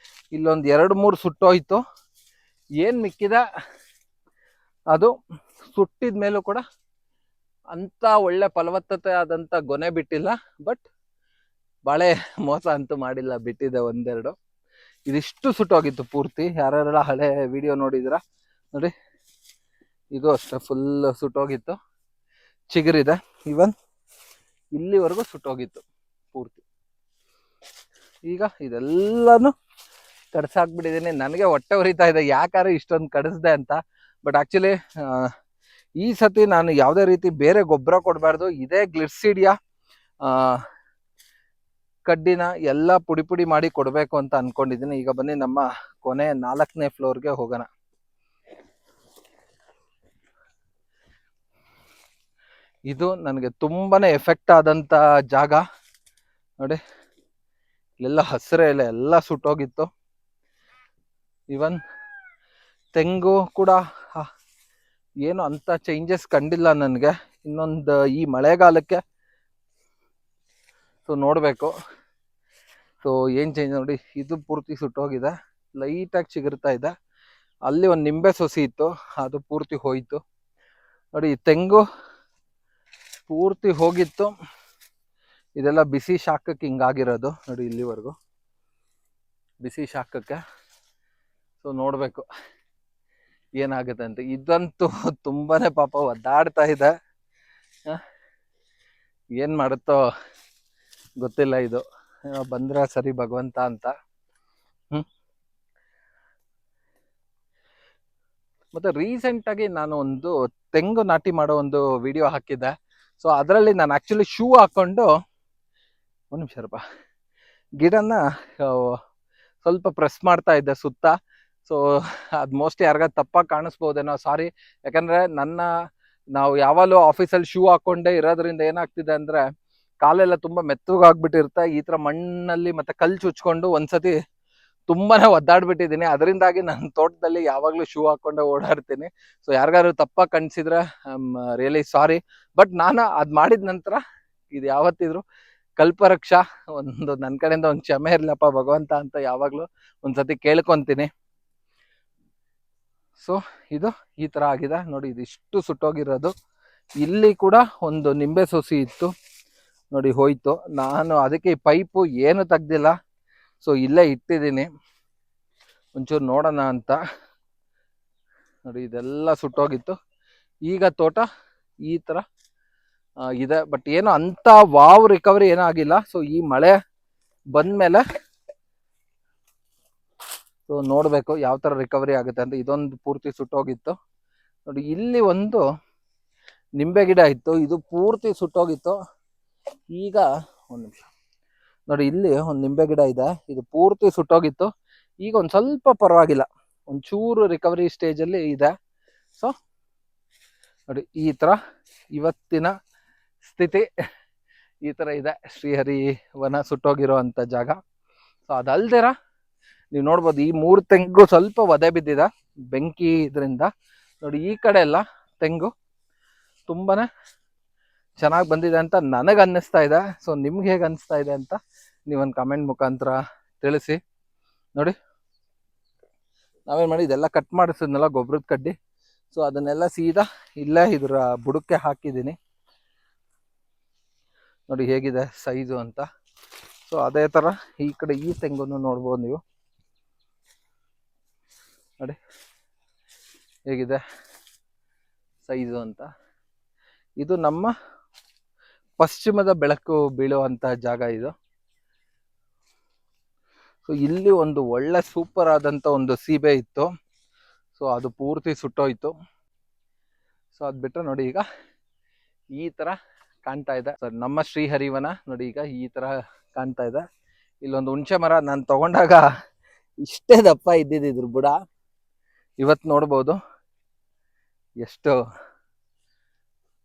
ಇಲ್ಲೊಂದು 2-3 ಸುಟ್ಟೋಯ್ತು. ಏನು ಮಿಕ್ಕಿದೆ ಅದು ಸುಟ್ಟಿದ ಮೇಲೂ ಕೂಡ ಅಂತ ಒಳ್ಳೆ ಫಲವತ್ತತೆ ಆದಂಥ ಗೊನೆ ಬಿಟ್ಟಿಲ್ಲ. ಬಟ್ ಬಾಳೆ ಮೋಸ ಅಂತೂ ಮಾಡಿಲ್ಲ, ಬಿಟ್ಟಿದೆ ಒಂದೆರಡು. ಇದಿಷ್ಟು ಸುಟ್ಟೋಗಿತ್ತು ಪೂರ್ತಿ. ಯಾರ್ಯಾರೆಲ್ಲ ಹಳೆ ವಿಡಿಯೋ ನೋಡಿದಿರ ನೋಡಿ, ಇದು ಅಷ್ಟೇ ಫುಲ್ ಸುಟ್ಟೋಗಿತ್ತು. ಚಿಗುರಿದೆ, ಇವನ್ ಇಲ್ಲಿವರೆಗೂ ಸುಟ್ಟೋಗಿತ್ತು ಪೂರ್ತಿ. ಈಗ ಇದೆಲ್ಲಾನು ಕಡ್ಸಾಕ್ಬಿಟ್ಟಿದ್ದೀನಿ. ನನಗೆ ಹೊಟ್ಟೆ ಉರಿತಾ ಇದೆ, ಯಾಕಾದ್ರೆ ಇಷ್ಟೊಂದು ಕಡಿಸ್ದೆ ಅಂತ. ಬಟ್ ಆ್ಯಕ್ಚುಲಿ ಈ ಸತಿ ನಾನು ಯಾವುದೇ ರೀತಿ ಬೇರೆ ಗೊಬ್ಬರ ಕೊಡಬಾರ್ದು. ಇದೇ ಗ್ಲಿಟ್ಸಿಡಿಯಾ ಕಡ್ಡಿನ ಎಲ್ಲ ಪುಡಿ ಪುಡಿ ಮಾಡಿ ಕೊಡಬೇಕು ಅಂತ ಅನ್ಕೊಂಡಿದ್ದೀನಿ. ಈಗ ಬನ್ನಿ ನಮ್ಮ ಕೊನೆ 4ನೇ ಫ್ಲೋರ್ಗೆ ಹೋಗೋಣ. ಇದು ನನಗೆ ತುಂಬಾನೇ ಎಫೆಕ್ಟ್ ಆದಂತ ಜಾಗ ನೋಡಿ. ಇಲ್ಲೆಲ್ಲ ಹಸಿರೇ ಇಲ್ಲ, ಎಲ್ಲ ಸುಟ್ಟೋಗಿತ್ತು. ಇವನ್ ತೆಂಗು ಕೂಡ ಏನು ಅಂತ ಚೇಂಜಸ್ ಕಂಡಿಲ್ಲ ನನಗೆ. ಇನ್ನೊಂದು ಈ ಮಳೆಗಾಲಕ್ಕೆ ಸೊ ನೋಡಬೇಕು ಸೊ ಏನು ಚೇಂಜ್. ನೋಡಿ, ಇದು ಪೂರ್ತಿ ಸುಟ್ಟೋಗಿದೆ, ಲೈಟಾಗಿ ಚಿಗುರ್ತಾ ಇದೆ. ಅಲ್ಲಿ ಒಂದು ನಿಂಬೆ ಸೊಸಿ ಇತ್ತು, ಅದು ಪೂರ್ತಿ ಹೋಯಿತು. ನೋಡಿ, ತೆಂಗು ಪೂರ್ತಿ ಹೋಗಿತ್ತು. ಇದೆಲ್ಲ ಬಿಸಿ ಶಾಖಕ್ಕೆ ಹಿಂಗಾಗಿರೋದು ನೋಡಿ, ಇಲ್ಲಿವರೆಗೂ ಬಿಸಿ ಶಾಖಕ್ಕೆ. ಸೊ ನೋಡಬೇಕು ಏನಾಗುತ್ತೆ ಅಂತ. ಇದಂತೂ ತುಂಬಾನೇ ಪಾಪ ಒದ್ದಾಡ್ತಾ ಇದೆ, ಏನು ಮಾಡುತ್ತೋ ಗೊತ್ತಿಲ್ಲ. ಇದು ಬಂದ್ರೆ ಸರಿ ಭಗವಂತ ಅಂತ. ಮತ್ತೆ ರೀಸೆಂಟಾಗಿ ನಾನು ಒಂದು ತೆಂಗು ನಾಟಿ ಮಾಡೋ ಒಂದು ವಿಡಿಯೋ ಹಾಕಿದ್ದೆ. ಸೊ ಅದರಲ್ಲಿ ನಾನು ಆ್ಯಕ್ಚುಲಿ ಶೂ ಹಾಕ್ಕೊಂಡು ಒಂದು ನಿಮಿಷ ಗಿಡನ ಸ್ವಲ್ಪ ಪ್ರೆಸ್ ಮಾಡ್ತಾ ಇದ್ದೆ ಸುತ್ತ. ಸೊ ಅದು ಮೋಸ್ಟ್ಲಿ ಯಾರಿಗ ತಪ್ಪಾಗಿ ಕಾಣಿಸ್ಬೋದೇನೋ, ಸಾರಿ. ಯಾಕಂದರೆ ನಾವು ಯಾವಾಗಲೂ ಆಫೀಸಲ್ಲಿ ಶೂ ಹಾಕ್ಕೊಂಡೇ ಇರೋದ್ರಿಂದ ಏನಾಗ್ತಿದೆ ಅಂದರೆ ಕಾಲೆಲ್ಲ ತುಂಬ ಮೆತ್ತಗಾಗ್ಬಿಟ್ಟಿರುತ್ತೆ. ಈ ಥರ ಮಣ್ಣಲ್ಲಿ ಮತ್ತೆ ಕಲ್ಲು ಚುಚ್ಕೊಂಡು ಒಂದ್ಸತಿ ತುಂಬಾನೇ ಒದ್ದಾಡ್ಬಿಟ್ಟಿದ್ದೀನಿ. ಅದರಿಂದಾಗಿ ನನ್ನ ತೋಟದಲ್ಲಿ ಯಾವಾಗಲೂ ಶೂ ಹಾಕ್ಕೊಂಡೆ ಓಡಾಡ್ತೀನಿ. ಸೊ ಯಾರಿಗಾದ್ರು ತಪ್ಪಾಗಿ ಕಾಣಿಸಿದ್ರೆ ರಿಯಲಿ ಸಾರಿ. ಬಟ್ ನಾನು ಅದು ಮಾಡಿದ ನಂತರ ಇದು ಯಾವತ್ತಿದ್ರು ಕಲ್ಪರಕ್ಷ, ಒಂದು ನನ್ನ ಕಡೆಯಿಂದ ಒಂದು ಕ್ಷಮೆ ಇರ್ಲಪ್ಪ ಭಗವಂತ ಅಂತ ಯಾವಾಗಲೂ ಒಂದ್ಸತಿ ಕೇಳ್ಕೊತೀನಿ. ಸೊ ಇದು ಈ ಥರ ಆಗಿದೆ ನೋಡಿ, ಇದಿಷ್ಟು ಸುಟ್ಟೋಗಿರೋದು. ಇಲ್ಲಿ ಕೂಡ ಒಂದು ನಿಂಬೆ ಸೊಸಿ ಇತ್ತು ನೋಡಿ, ಹೋಯ್ತು. ನಾನು ಅದಕ್ಕೆ ಈ ಪೈಪು ಏನು ತೆಗ್ದಿಲ್ಲ, ಸೊ ಇಲ್ಲೇ ಇಟ್ಟಿದ್ದೀನಿ ಒಂಚೂರು ನೋಡೋಣ ಅಂತ. ನೋಡಿ, ಇದೆಲ್ಲ ಸುಟ್ಟೋಗಿತ್ತು. ಈಗ ತೋಟ ಈ ಥರ ಇದೆ. ಬಟ್ ಏನು ಅಂತ ವಾವ್ ರಿಕವರಿ ಏನೂ ಆಗಿಲ್ಲ. ಸೊ ಈ ಮಳೆ ಬಂದಮೇಲೆ ಸೊ ನೋಡಬೇಕು ಯಾವ ಥರ ರಿಕವರಿ ಆಗುತ್ತೆ ಅಂತ. ಇದೊಂದು ಪೂರ್ತಿ ಸುಟ್ಟೋಗಿತ್ತು ನೋಡಿ. ಇಲ್ಲಿ ಒಂದು ನಿಂಬೆ ಗಿಡ ಇತ್ತು, ಇದು ಪೂರ್ತಿ ಸುಟ್ಟೋಗಿತ್ತು. ಈಗ ಒಂದು ನಿಮಿಷ ನೋಡಿ, ಇಲ್ಲಿ ಒಂದು ನಿಂಬೆ ಗಿಡ ಇದೆ, ಇದು ಪೂರ್ತಿ ಸುಟ್ಟೋಗಿತ್ತು. ಈಗ ಒಂದು ಸ್ವಲ್ಪ ಪರವಾಗಿಲ್ಲ, ಒಂಚೂರು ರಿಕವರಿ ಸ್ಟೇಜಲ್ಲಿ ಇದೆ. ಸೊ ನೋಡಿ, ಈ ಥರ ಇವತ್ತಿನ ಸ್ಥಿತಿ ಈ ಥರ ಇದೆ ಶ್ರೀಹರಿವನ ಸುಟ್ಟೋಗಿರೋ ಅಂಥ ಜಾಗ. ಸೊ ಅದಲ್ದಿರ ನೀವು ನೋಡ್ಬೋದು, ಈ 3 ತೆಂಗು ಸ್ವಲ್ಪ ಒದೆ ಬಿದ್ದಿದೆ ಬೆಂಕಿ ಇದರಿಂದ. ನೋಡಿ, ಈ ಕಡೆ ಎಲ್ಲ ತೆಂಗು ತುಂಬಾನೇ ಚೆನ್ನಾಗಿ ಬಂದಿದೆ ಅಂತ ನನಗೆ ಅನ್ನಿಸ್ತಾ ಇದೆ. ಸೊ ನಿಮ್ಗೆ ಹೇಗೆ ಅನ್ನಿಸ್ತಾ ಇದೆ ಅಂತ ನೀವೊಂದು ಕಮೆಂಟ್ ಮುಖಾಂತರ ತಿಳಿಸಿ. ನೋಡಿ, ನಾವೇನು ಮಾಡಿ ಇದೆಲ್ಲ ಕಟ್ ಮಾಡಿಸಿದ್ನಲ್ಲ ಗೊಬ್ಬರದ ಕಡ್ಡಿ, ಸೊ ಅದನ್ನೆಲ್ಲ ಸೀದಾ ಇಲ್ಲೇ ಇದರ ಬುಡಕ್ಕೆ ಹಾಕಿದ್ದೀನಿ. ನೋಡಿ ಹೇಗಿದೆ ಸೈಜು ಅಂತ. ಸೊ ಅದೇ ಥರ ಈ ಕಡೆ ಈ ತೆಂಗನ್ನು ನೋಡ್ಬೋದು ನೀವು. ನೋಡಿ ಹೇಗಿದೆ ಸೈಜು ಅಂತ. ಇದು ನಮ್ಮ ಪಶ್ಚಿಮದ ಬೆಳಕು ಬೀಳುವಂಥ ಜಾಗ ಇದು. ಸೊ ಇಲ್ಲಿ ಒಂದು ಒಳ್ಳೆ ಸೂಪರ್ ಆದಂಥ ಒಂದು ಸೀಬೆ ಇತ್ತು, ಸೊ ಅದು ಪೂರ್ತಿ ಸುಟ್ಟೋಯ್ತು. ಸೊ ಅದು ಬಿಟ್ಟರೆ ನೋಡಿ ಈಗ ಈ ಥರ ಕಾಣ್ತಾ ಇದೆ. ಸರ್ ನಮ್ಮ ಶ್ರೀಹರಿವನ ನೋಡಿ ಈಗ ಈ ಥರ ಕಾಣ್ತಾ ಇದೆ. ಇಲ್ಲೊಂದು ಹುಣಸೆ ಮರ ನಾನು ತಗೊಂಡಾಗ ಇಷ್ಟೇ ದಪ್ಪ ಇದ್ದಿದ್ದು ಬುಡ, ಇವತ್ತು ನೋಡ್ಬೋದು ಎಷ್ಟು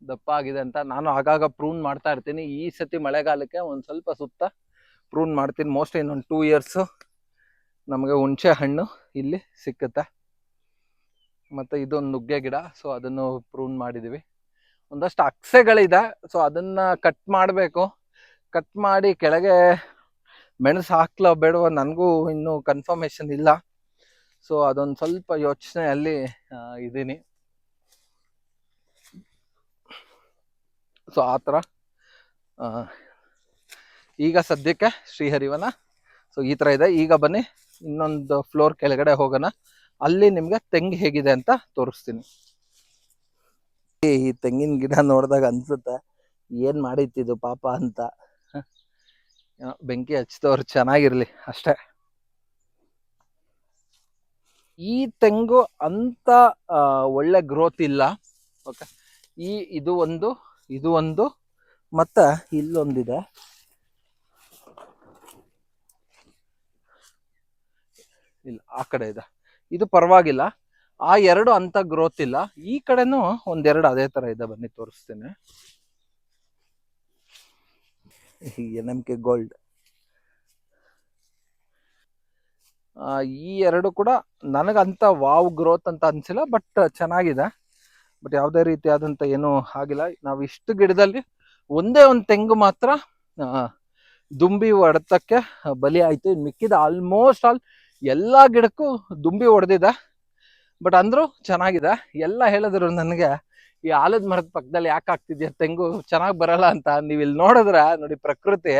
ದಪ್ಪ ಆಗಿದೆ ಅಂತ. ನಾನು ಆಗಾಗ ಪ್ರೂನ್ ಮಾಡ್ತಾ ಇರ್ತೀನಿ. ಈ ಸತಿ ಮಳೆಗಾಲಕ್ಕೆ ಒಂದು ಸ್ವಲ್ಪ ಸುತ್ತ ಪ್ರೂನ್ ಮಾಡ್ತೀನಿ. ಮೋಸ್ಟ್ಲಿ ಇನ್ನೊಂದು 2 ಇಯರ್ಸು ನಮಗೆ ಹುಣಸೆ ಹಣ್ಣು ಇಲ್ಲಿ ಸಿಕ್ಕುತ್ತೆ. ಮತ್ತು ಇದೊಂದು ನುಗ್ಗೆ ಗಿಡ, ಸೊ ಅದನ್ನು ಪ್ರೂನ್ ಮಾಡಿದ್ದೀವಿ. ಒಂದಷ್ಟು ಅಕ್ಸೆಗಳಿದೆ, ಸೊ ಅದನ್ನು ಕಟ್ ಮಾಡಬೇಕು. ಕಟ್ ಮಾಡಿ ಕೆಳಗೆ ಮೆಣಸು ಹಾಕ್ಲೋ ಬೇಡವೋ ನನಗೂ ಇನ್ನೂ ಕನ್ಫರ್ಮೇಷನ್ ಇಲ್ಲ. ಸೊ ಅದೊಂದು ಸ್ವಲ್ಪ ಯೋಚನೆಯಲ್ಲಿ ಇದ್ದೀನಿ. ಸೊ ಆ ಥರ ಈಗ ಸದ್ಯಕ್ಕೆ ಶ್ರೀಹರಿವನ ಸೊ ಈ ಥರ ಇದೆ. ಈಗ ಬನ್ನಿ ಇನ್ನೊಂದು ಫ್ಲೋರ್ ಕೆಳಗಡೆ ಹೋಗೋಣ, ಅಲ್ಲಿ ನಿಮ್ಗೆ ತೆಂಗು ಹೇಗಿದೆ ಅಂತ ತೋರಿಸ್ತೀನಿ. ಈ ತೆಂಗಿನ ಗಿಡ ನೋಡಿದಾಗ ಅನ್ಸುತ್ತೆ ಏನ್ ಮಾಡಿತ್ತಿದು ಪಾಪ ಅಂತ. ಬೆಂಕಿ ಹಚ್ಚಿದವ್ರು ಚೆನ್ನಾಗಿರ್ಲಿ ಅಷ್ಟೇ. ಈ ತೆಂಗು ಅಂತ ಒಳ್ಳೆ ಗ್ರೋತ್ ಇಲ್ಲ. ಓಕೆ, ಇದು ಒಂದು ಮತ್ತೆ ಇಲ್ಲೊಂದಿದೆ. ಇಲ್ಲ, ಆ ಕಡೆ ಇದೆ, ಇದು ಪರವಾಗಿಲ್ಲ. ಆ ಎರಡು ಅಂತ ಗ್ರೋತ್ ಇಲ್ಲ. ಈ ಕಡೆನೂ ಒಂದೆರಡು ಅದೇ ತರ ಇದೆ, ಬನ್ನಿ ತೋರಿಸ್ತೇನೆ. NMK gold. ಈ ಎರಡು ಕೂಡ ನನಗಂತ ವಾವ್ ಗ್ರೋತ್ ಅಂತ ಅನ್ಸಿಲ್ಲ, ಬಟ್ ಚೆನ್ನಾಗಿದೆ. ಬಟ್ ಯಾವುದೇ ರೀತಿಯಾದಂತ ಏನು ಆಗಿಲ್ಲ. ನಾವು ಇಷ್ಟು ಗಿಡದಲ್ಲಿ ಒಂದೇ ಒಂದು ತೆಂಗು ಮಾತ್ರ ದುಂಬಿ ಹೊಡೆತಕ್ಕೆ ಬಲಿ ಆಯ್ತು. ಮಿಕ್ಕಿದ ಆಲ್ಮೋಸ್ಟ್ ಆಲ್ ಎಲ್ಲಾ ಗಿಡಕ್ಕೂ ದುಂಬಿ ಹೊಡೆದಿದೆ. ಬಟ್ ಅಂದ್ರೂ ಚೆನ್ನಾಗಿದೆ. ಎಲ್ಲ ಹೇಳಿದ್ರು ನನಗೆ ಈ ಆಲದ ಮರದ ಪಕ್ಕದಲ್ಲಿ ಯಾಕೆ ಆಗ್ತಿದ್ಯಾ ತೆಂಗು ಚೆನ್ನಾಗಿ ಬರಲ್ಲ ಅಂತ. ನೀವು ಇಲ್ಲಿ ನೋಡಿದ್ರ ನೋಡಿ, ಪ್ರಕೃತಿ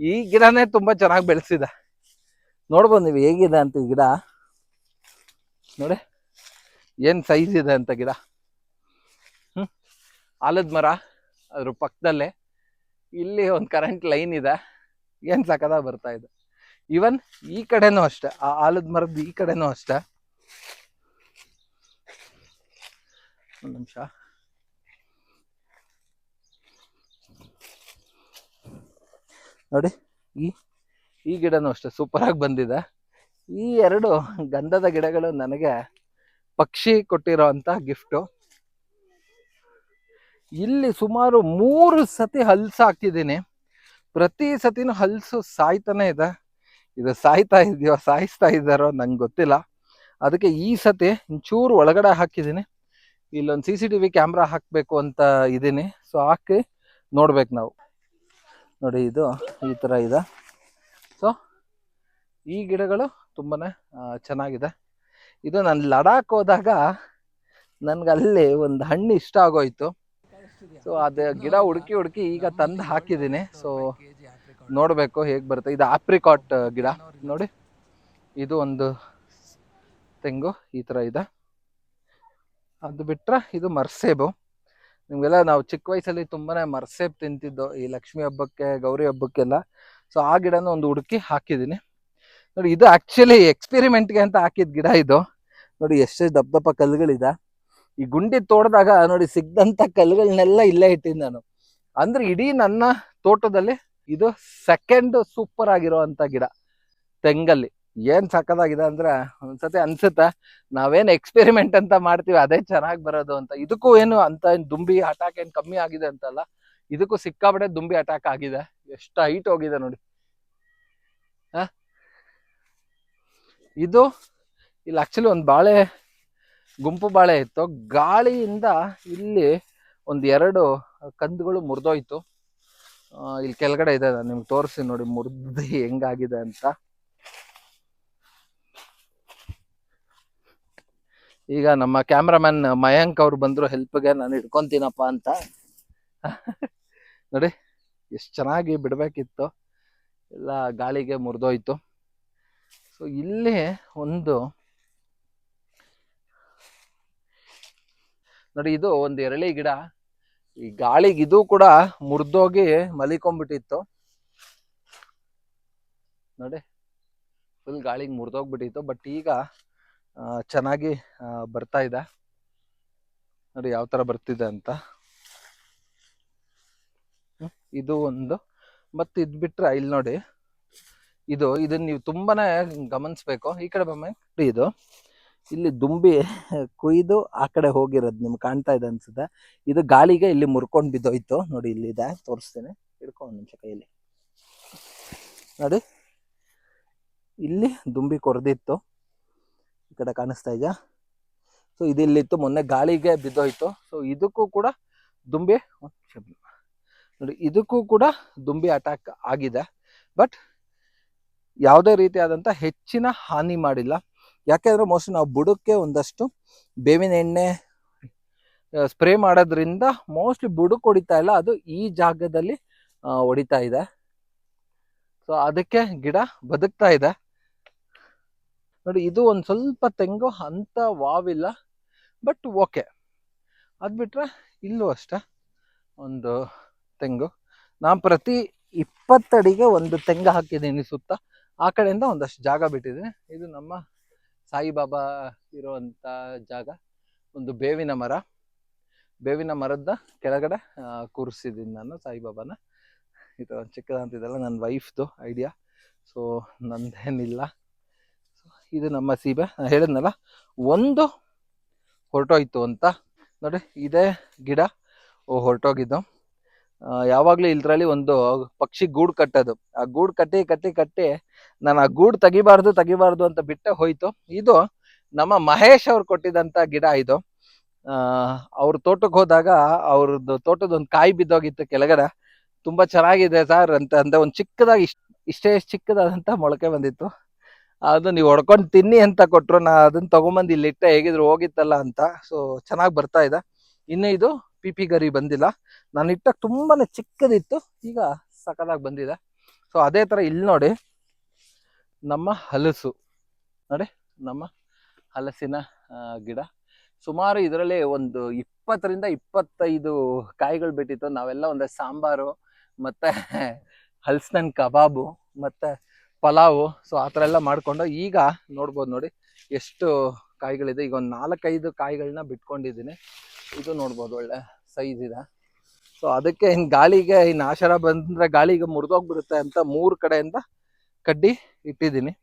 ಈ ಗಿಡನೇ ತುಂಬಾ ಚೆನ್ನಾಗಿ ಬೆಳೆಸಿದೆ. ನೋಡ್ಬೋದು ನೀವು ಹೇಗಿದೆ ಅಂತ. ಈ ಗಿಡ ನೋಡಿ ಏನ್ ಸೈಜ್ ಇದೆ ಅಂತ ಗಿಡ. ಆಲದ ಮರ, ಅದ್ರ ಪಕ್ಕದಲ್ಲೇ ಇಲ್ಲಿ ಒಂದು ಕರೆಂಟ್ ಲೈನ್ ಇದೆ. ಏನ್ ಸಕದ ಬರ್ತಾ ಇದೆ. ಈವನ್ ಈ ಕಡೆನೂ ಅಷ್ಟೇ, ಆ ಆಲದ ಮರದ ಈ ಕಡೆನೂ ಅಷ್ಟೇ. ಒಂದು ನಿಮಿಷ. ನೋಡಿ ಈ ಗಿಡನೂ ಅಷ್ಟೇ ಸೂಪರ್ ಆಗಿ ಬಂದಿದೆ. ಈ ಎರಡು ಗಂಧದ ಗಿಡಗಳು ನನಗೆ ಪಕ್ಷಿ ಕೊಟ್ಟಿರೋ ಅಂತ ಗಿಫ್ಟು. ಇಲ್ಲಿ ಸುಮಾರು 3 ಸತಿ ಹಲ್ಸು ಹಾಕಿದ್ದೀನಿ. ಪ್ರತಿ ಸತಿನೂ ಹಲ್ಸು ಸಾಯ್ತಾನೆ ಇದೆ. ಇದು ಸಾಯಿಸ್ತಾ ಇದ್ದಾರೋ ನಂಗೆ ಗೊತ್ತಿಲ್ಲ. ಅದಕ್ಕೆ ಈ ಸತಿ ಒಂಚೂರು ಒಳಗಡೆ ಹಾಕಿದ್ದೀನಿ. ಇಲ್ಲೊಂದು CCTV ಕ್ಯಾಮ್ರಾ ಹಾಕಬೇಕು ಅಂತ ಇದ್ದೀನಿ. ಸೊ ಹಾಕಿ ನೋಡ್ಬೇಕು ನಾವು. ನೋಡಿ ಇದು ಈ ಥರ ಇದೆ. ಸೊ ಈ ಗಿಡಗಳು ತುಂಬಾನೇ ಚೆನ್ನಾಗಿದೆ. ಇದು ನಾನು ಲಡಾಖ್ ಹೋದಾಗ ನನ್ಗೆ ಅಲ್ಲಿ ಒಂದು ಹಣ್ಣು ಇಷ್ಟ ಆಗೋಯ್ತು. ಸೊ ಅದೇ ಗಿಡ ಹುಡುಕಿ ಈಗ ತಂದು ಹಾಕಿದ್ದೀನಿ. ಸೊ ನೋಡ್ಬೇಕು ಹೇಗೆ ಬರುತ್ತೆ. ಇದು ಆಪ್ರಿಕಾಟ್ ಗಿಡ ನೋಡಿ. ಇದು ಒಂದು ತೆಂಗು ಈ ಥರ ಇದೆ. ಅದು ಬಿಟ್ರೆ ಇದು ಮರ್ಸೇಬು. ನಿಮ್ಗೆಲ್ಲ ನಾವು ಚಿಕ್ಕ ವಯಸ್ಸಲ್ಲಿ ತುಂಬಾನೇ ಮರ್ಸೇಬ್ ತಿಂತಿದ್ದು, ಈ ಲಕ್ಷ್ಮಿ ಹಬ್ಬಕ್ಕೆ ಗೌರಿ ಹಬ್ಬಕ್ಕೆಲ್ಲ. ಸೊ ಆ ಗಿಡನ ಒಂದು ಹುಡುಕಿ ಹಾಕಿದ್ದೀನಿ. ನೋಡಿ ಇದು ಆಕ್ಚುಲಿ ಎಕ್ಸ್ಪೆರಿಮೆಂಟ್ಗೆ ಅಂತ ಹಾಕಿದ ಗಿಡ ಇದು. ನೋಡಿ ಎಷ್ಟು ದಪ್ಪ ಕಲ್ಲುಗಳಿದೆ. ಈ ಗುಂಡಿ ತೋಡ್ದಾಗ ನೋಡಿ ಸಿಗ್ದಂತ ಕಲ್ಲುಗಳನ್ನೆಲ್ಲ ಇಲ್ಲೇ ಇಟ್ಟಿದ್ದು ನಾನು. ಅಂದ್ರೆ ಇಡೀ ನನ್ನ ತೋಟದಲ್ಲಿ ಇದು ಸೆಕೆಂಡ್ ಸೂಪರ್ ಆಗಿರೋ ಅಂತ ಗಿಡ ತೆಂಗಲ್ಲಿ. ಏನ್ ಸಕ್ಕದಾಗಿದೆ ಅಂದ್ರೆ ಒಂದ್ಸತಿ ಅನ್ಸುತ್ತೆ ನಾವೇನ್ ಎಕ್ಸ್ಪೆರಿಮೆಂಟ್ ಅಂತ ಮಾಡ್ತೀವಿ ಅದೇ ಚೆನ್ನಾಗಿ ಬರೋದು ಅಂತ. ಇದಕ್ಕೂ ಏನು ಅಂತ ದುಂಬಿ ಅಟ್ಯಾಕ್ ಏನ್ ಕಮ್ಮಿ ಆಗಿದೆ ಅಂತಲ್ಲ, ಇದಕ್ಕೂ ಸಿಕ್ಕಾಪಟ್ಟೆ ದುಂಬಿ ಅಟ್ಯಾಕ್ ಆಗಿದೆ. ಎಷ್ಟು ಹೈಟ್ ಹೋಗಿದೆ ನೋಡಿ. ಇದು ಇಲ್ಲಿ ಆಕ್ಚುಲಿ ಒಂದು ಗುಂಪು ಬಾಳೆ ಇತ್ತು. ಗಾಳಿಯಿಂದ ಇಲ್ಲಿ ಒಂದೆರಡು ಕಂದುಗಳು ಮುರಿದೋಯ್ತು. ಇಲ್ಲಿ ಕೆಳಗಡೆ ಇದೆ, ನಿಮ್ಗೆ ತೋರಿಸಿ ನೋಡಿ ಮುರಿದು ಹೆಂಗಾಗಿದೆ ಅಂತ. ಈಗ ನಮ್ಮ ಕ್ಯಾಮ್ರಾಮನ್ ಮಯಾಂಕ್ ಅವ್ರು ಬಂದ್ರು ಹೆಲ್ಪ್ಗೆ, ನಾನು ಹಿಡ್ಕೊಂತೀನಪ್ಪ ಅಂತ. ನೋಡಿ ಎಷ್ಟು ಚೆನ್ನಾಗಿ ಬಿಡ್ಬೇಕಿತ್ತು, ಎಲ್ಲ ಗಾಳಿಗೆ ಮುರಿದೋಯ್ತು. ಸೊ ಇಲ್ಲಿ ಒಂದು ನೋಡಿ, ಇದು ಒಂದು ಎರಳಿ ಗಿಡ. ಈ ಗಾಳಿಗೆ ಇದು ಕೂಡ ಮುರಿದೋಗಿ ಮಲಿಕೊಂಡ್ಬಿಟ್ಟಿತ್ತು ನೋಡಿ. ಫುಲ್ ಗಾಳಿಗೆ ಮುರಿದೋಗ್ಬಿಟ್ಟಿತ್ತು. ಬಟ್ ಈಗ ಚೆನ್ನಾಗಿ ಬರ್ತಾ ಇದೆ ನೋಡಿ ಯಾವ ತರ ಬರ್ತಿದೆ ಅಂತ. ಇದು ಒಂದು. ಮತ್ತೆ ಇದ್ ಬಿಟ್ರೆ ಇಲ್ಲಿ ನೋಡಿ, ಇದನ್ನ ನೀವು ತುಂಬಾನೇ ಗಮನಿಸ್ಬೇಕು. ಈ ಕಡೆ ಬಮ್ಮ. ಇದು ಇಲ್ಲಿ ದುಂಬಿ ಕುಯ್ದು ಆ ಕಡೆ ಹೋಗಿರೋದು ನಿಮ್ಗೆ ಕಾಣ್ತಾ ಇದೆ ಅನ್ಸುತ್ತೆ. ಇದು ಗಾಳಿಗೆ ಇಲ್ಲಿ ಮುರ್ಕೊಂಡು ಬಿದ್ದೋಯ್ತು ನೋಡಿ. ಇಲ್ಲಿದೆ, ತೋರಿಸ್ತೇನೆ, ಹಿಡ್ಕೊ ಒಂದು ನಿಮಿಷ ಕೈಯಲ್ಲಿ ನೋಡಿ. ಇಲ್ಲಿ ದುಂಬಿ ಕೊರೆದಿತ್ತು, ಈ ಕಡೆ ಕಾಣಿಸ್ತಾ ಇದೆಯಾ? ಸೊ ಇದಿಲ್ಲಿತ್ತು, ಮೊನ್ನೆ ಗಾಳಿಗೆ ಬಿದ್ದೋಯ್ತು. ಸೊ ಇದಕ್ಕೂ ಕೂಡ ದುಂಬಿ ನೋಡಿ, ಇದಕ್ಕೂ ಕೂಡ ದುಂಬಿ ಅಟ್ಯಾಕ್ ಆಗಿದೆ. ಬಟ್ ಯಾವುದೇ ರೀತಿಯಾದಂಥ ಹೆಚ್ಚಿನ ಹಾನಿ ಮಾಡಿಲ್ಲ. ಯಾಕೆಂದ್ರೆ ಮೋಸ್ಟ್ಲಿ ನಾವು ಬುಡಕ್ಕೆ ಒಂದಷ್ಟು ಬೇವಿನ ಎಣ್ಣೆ ಸ್ಪ್ರೇ ಮಾಡೋದ್ರಿಂದ ಮೋಸ್ಟ್ಲಿ ಬುಡಕ್ಕೆ ಹೊಡಿತಾ ಇಲ್ಲ, ಅದು ಈ ಜಾಗದಲ್ಲಿ ಹೊಡಿತಾ ಇದೆ. ಸೊ ಅದಕ್ಕೆ ಗಿಡ ಬದುಕ್ತಾ ಇದೆ. ನೋಡಿ, ಇದು ಒಂದು ಸ್ವಲ್ಪ ತೆಂಗು ಅಂತ ವಾವಿಲ್ಲ, ಬಟ್ ಓಕೆ. ಅದು ಬಿಟ್ರೆ ಇಲ್ಲೂ ಅಷ್ಟೇ ಒಂದು ತೆಂಗು. ನಾನು ಪ್ರತಿ 20 ಅಡಿಗೆ ಒಂದು ತೆಂಗು ಹಾಕಿದ್ದೀನಿ ಸುತ್ತ. ಆ ಕಡೆಯಿಂದ ಒಂದಷ್ಟು ಜಾಗ ಬಿಟ್ಟಿದ್ದೀನಿ. ಇದು ನಮ್ಮ ಸಾಯಿಬಾಬಾ ಇರುವಂಥ ಜಾಗ. ಒಂದು ಬೇವಿನ ಮರದ ಕೆಳಗಡೆ ಕೂರಿಸಿದ್ದೀನಿ ನಾನು ಸಾಯಿಬಾಬಾನ. ಈ ಥರ ಚಿಕ್ಕದಂತಿದೆಲ್ಲ ನನ್ನ ವೈಫ್ದು ಐಡಿಯಾ, ಸೊ ನಂದೇನಿಲ್ಲ. ಇದು ನಮ್ಮ ಸೀಬೆ. ನಾನು ಹೇಳಿದ್ನಲ್ಲ ಒಂದು ಹೊರಟೋಯ್ತು ಅಂತ. ನೋಡಿ, ಇದೇ ಗಿಡ ಹೊರಟೋಗಿದ್ದು. ಯಾವಾಗಲೂ ಇದರಲ್ಲಿ ಒಂದು ಪಕ್ಷಿ ಗೂಡು ಕಟ್ಟೋದು, ಆ ಗೂಡು ಕಟ್ಟಿ ನಾನು ಆ ಗೂಡು ತೆಗಿಬಾರ್ದು ಅಂತ ಬಿಟ್ಟೆ ಹೋಯ್ತು. ಇದು ನಮ್ಮ ಮಹೇಶ್ ಅವ್ರು ಕೊಟ್ಟಿದ್ದಂಥ ಗಿಡ. ಇದು ಅವ್ರ ತೋಟಕ್ಕೆ ಹೋದಾಗ ಅವ್ರದ್ದು ತೋಟದೊಂದು ಕಾಯಿ ಬಿದ್ದೋಗಿತ್ತು ಕೆಳಗಡೆ. ತುಂಬಾ ಚೆನ್ನಾಗಿದೆ ಸರ್ ಅಂತ ಅಂದೆ. ಒಂದು ಚಿಕ್ಕದಾಗಿ ಇಷ್ಟೇ ಚಿಕ್ಕದಾದಂಥ ಮೊಳಕೆ ಬಂದಿತ್ತು. ಅದು ನೀವು ಹೊಡ್ಕೊಂಡು ತಿನ್ನಿ ಅಂತ ಕೊಟ್ಟರು. ನಾ ಅದನ್ನ ತಗೊಂಬಂದು ಇಲ್ಲಿಟ್ಟೆ, ಹೇಗಿದ್ರು ಹೋಗಿತ್ತಲ್ಲ ಅಂತ. ಸೊ ಚೆನ್ನಾಗಿ ಬರ್ತಾ ಇದೆ. ಇನ್ನು ಇದು ಪಿಪಿ ಗರಿ ಬಂದಿಲ್ಲ. ನಾನು ಇಟ್ಟಾಗ ತುಂಬಾನೇ ಚಿಕ್ಕದಿತ್ತು, ಈಗ ಸಖತ್ತಾಗಿ ಬಂದಿದೆ. ಸೊ ಅದೇ ತರ ಇಲ್ಲಿ ನೋಡಿ, ನಮ್ಮ ಹಲಸು ನೋಡಿ, ನಮ್ಮ ಹಲಸಿನ ಗಿಡ. ಸುಮಾರು ಇದರಲ್ಲಿ ಒಂದು 20ರಿಂದ 25 ಕಾಯಿಗಳು ಬಿಟ್ಟಿತ್ತು. ನಾವೆಲ್ಲ ಒಂದೇ ಸಾಂಬಾರು ಮತ್ತೆ ಹಲಸಿನ ಕಬಾಬು ಮತ್ತೆ ಪಲಾವು, ಸೊ ಆ ಥರ ಎಲ್ಲ ಮಾಡ್ಕೊಂಡು ಈಗ ನೋಡ್ಬೋದು. ನೋಡಿ ಎಷ್ಟು ಕಾಯಿಗಳಿದೆ. ಈಗ ಒಂದು 4-5 ಕಾಯಿಗಳನ್ನ ಬಿಟ್ಕೊಂಡಿದ್ದೀನಿ. ಇದು ನೋಡ್ಬೋದು, ಒಳ್ಳೆ ಸೈಜ್ ಇದೆ. ಸೊ ಅದಕ್ಕೆ ಗಾಳಿಗೆ ಆಶಾರ ಬಂದ್ರೆ ಗಾಳಿಗೆ ಮುರಿದೋಗ್ಬಿಡುತ್ತೆ ಅಂತ 3 ಕಡೆಯಿಂದ ಕಡ್ಡಿ ಇಟ್ಟಿದ್ದೀನಿ.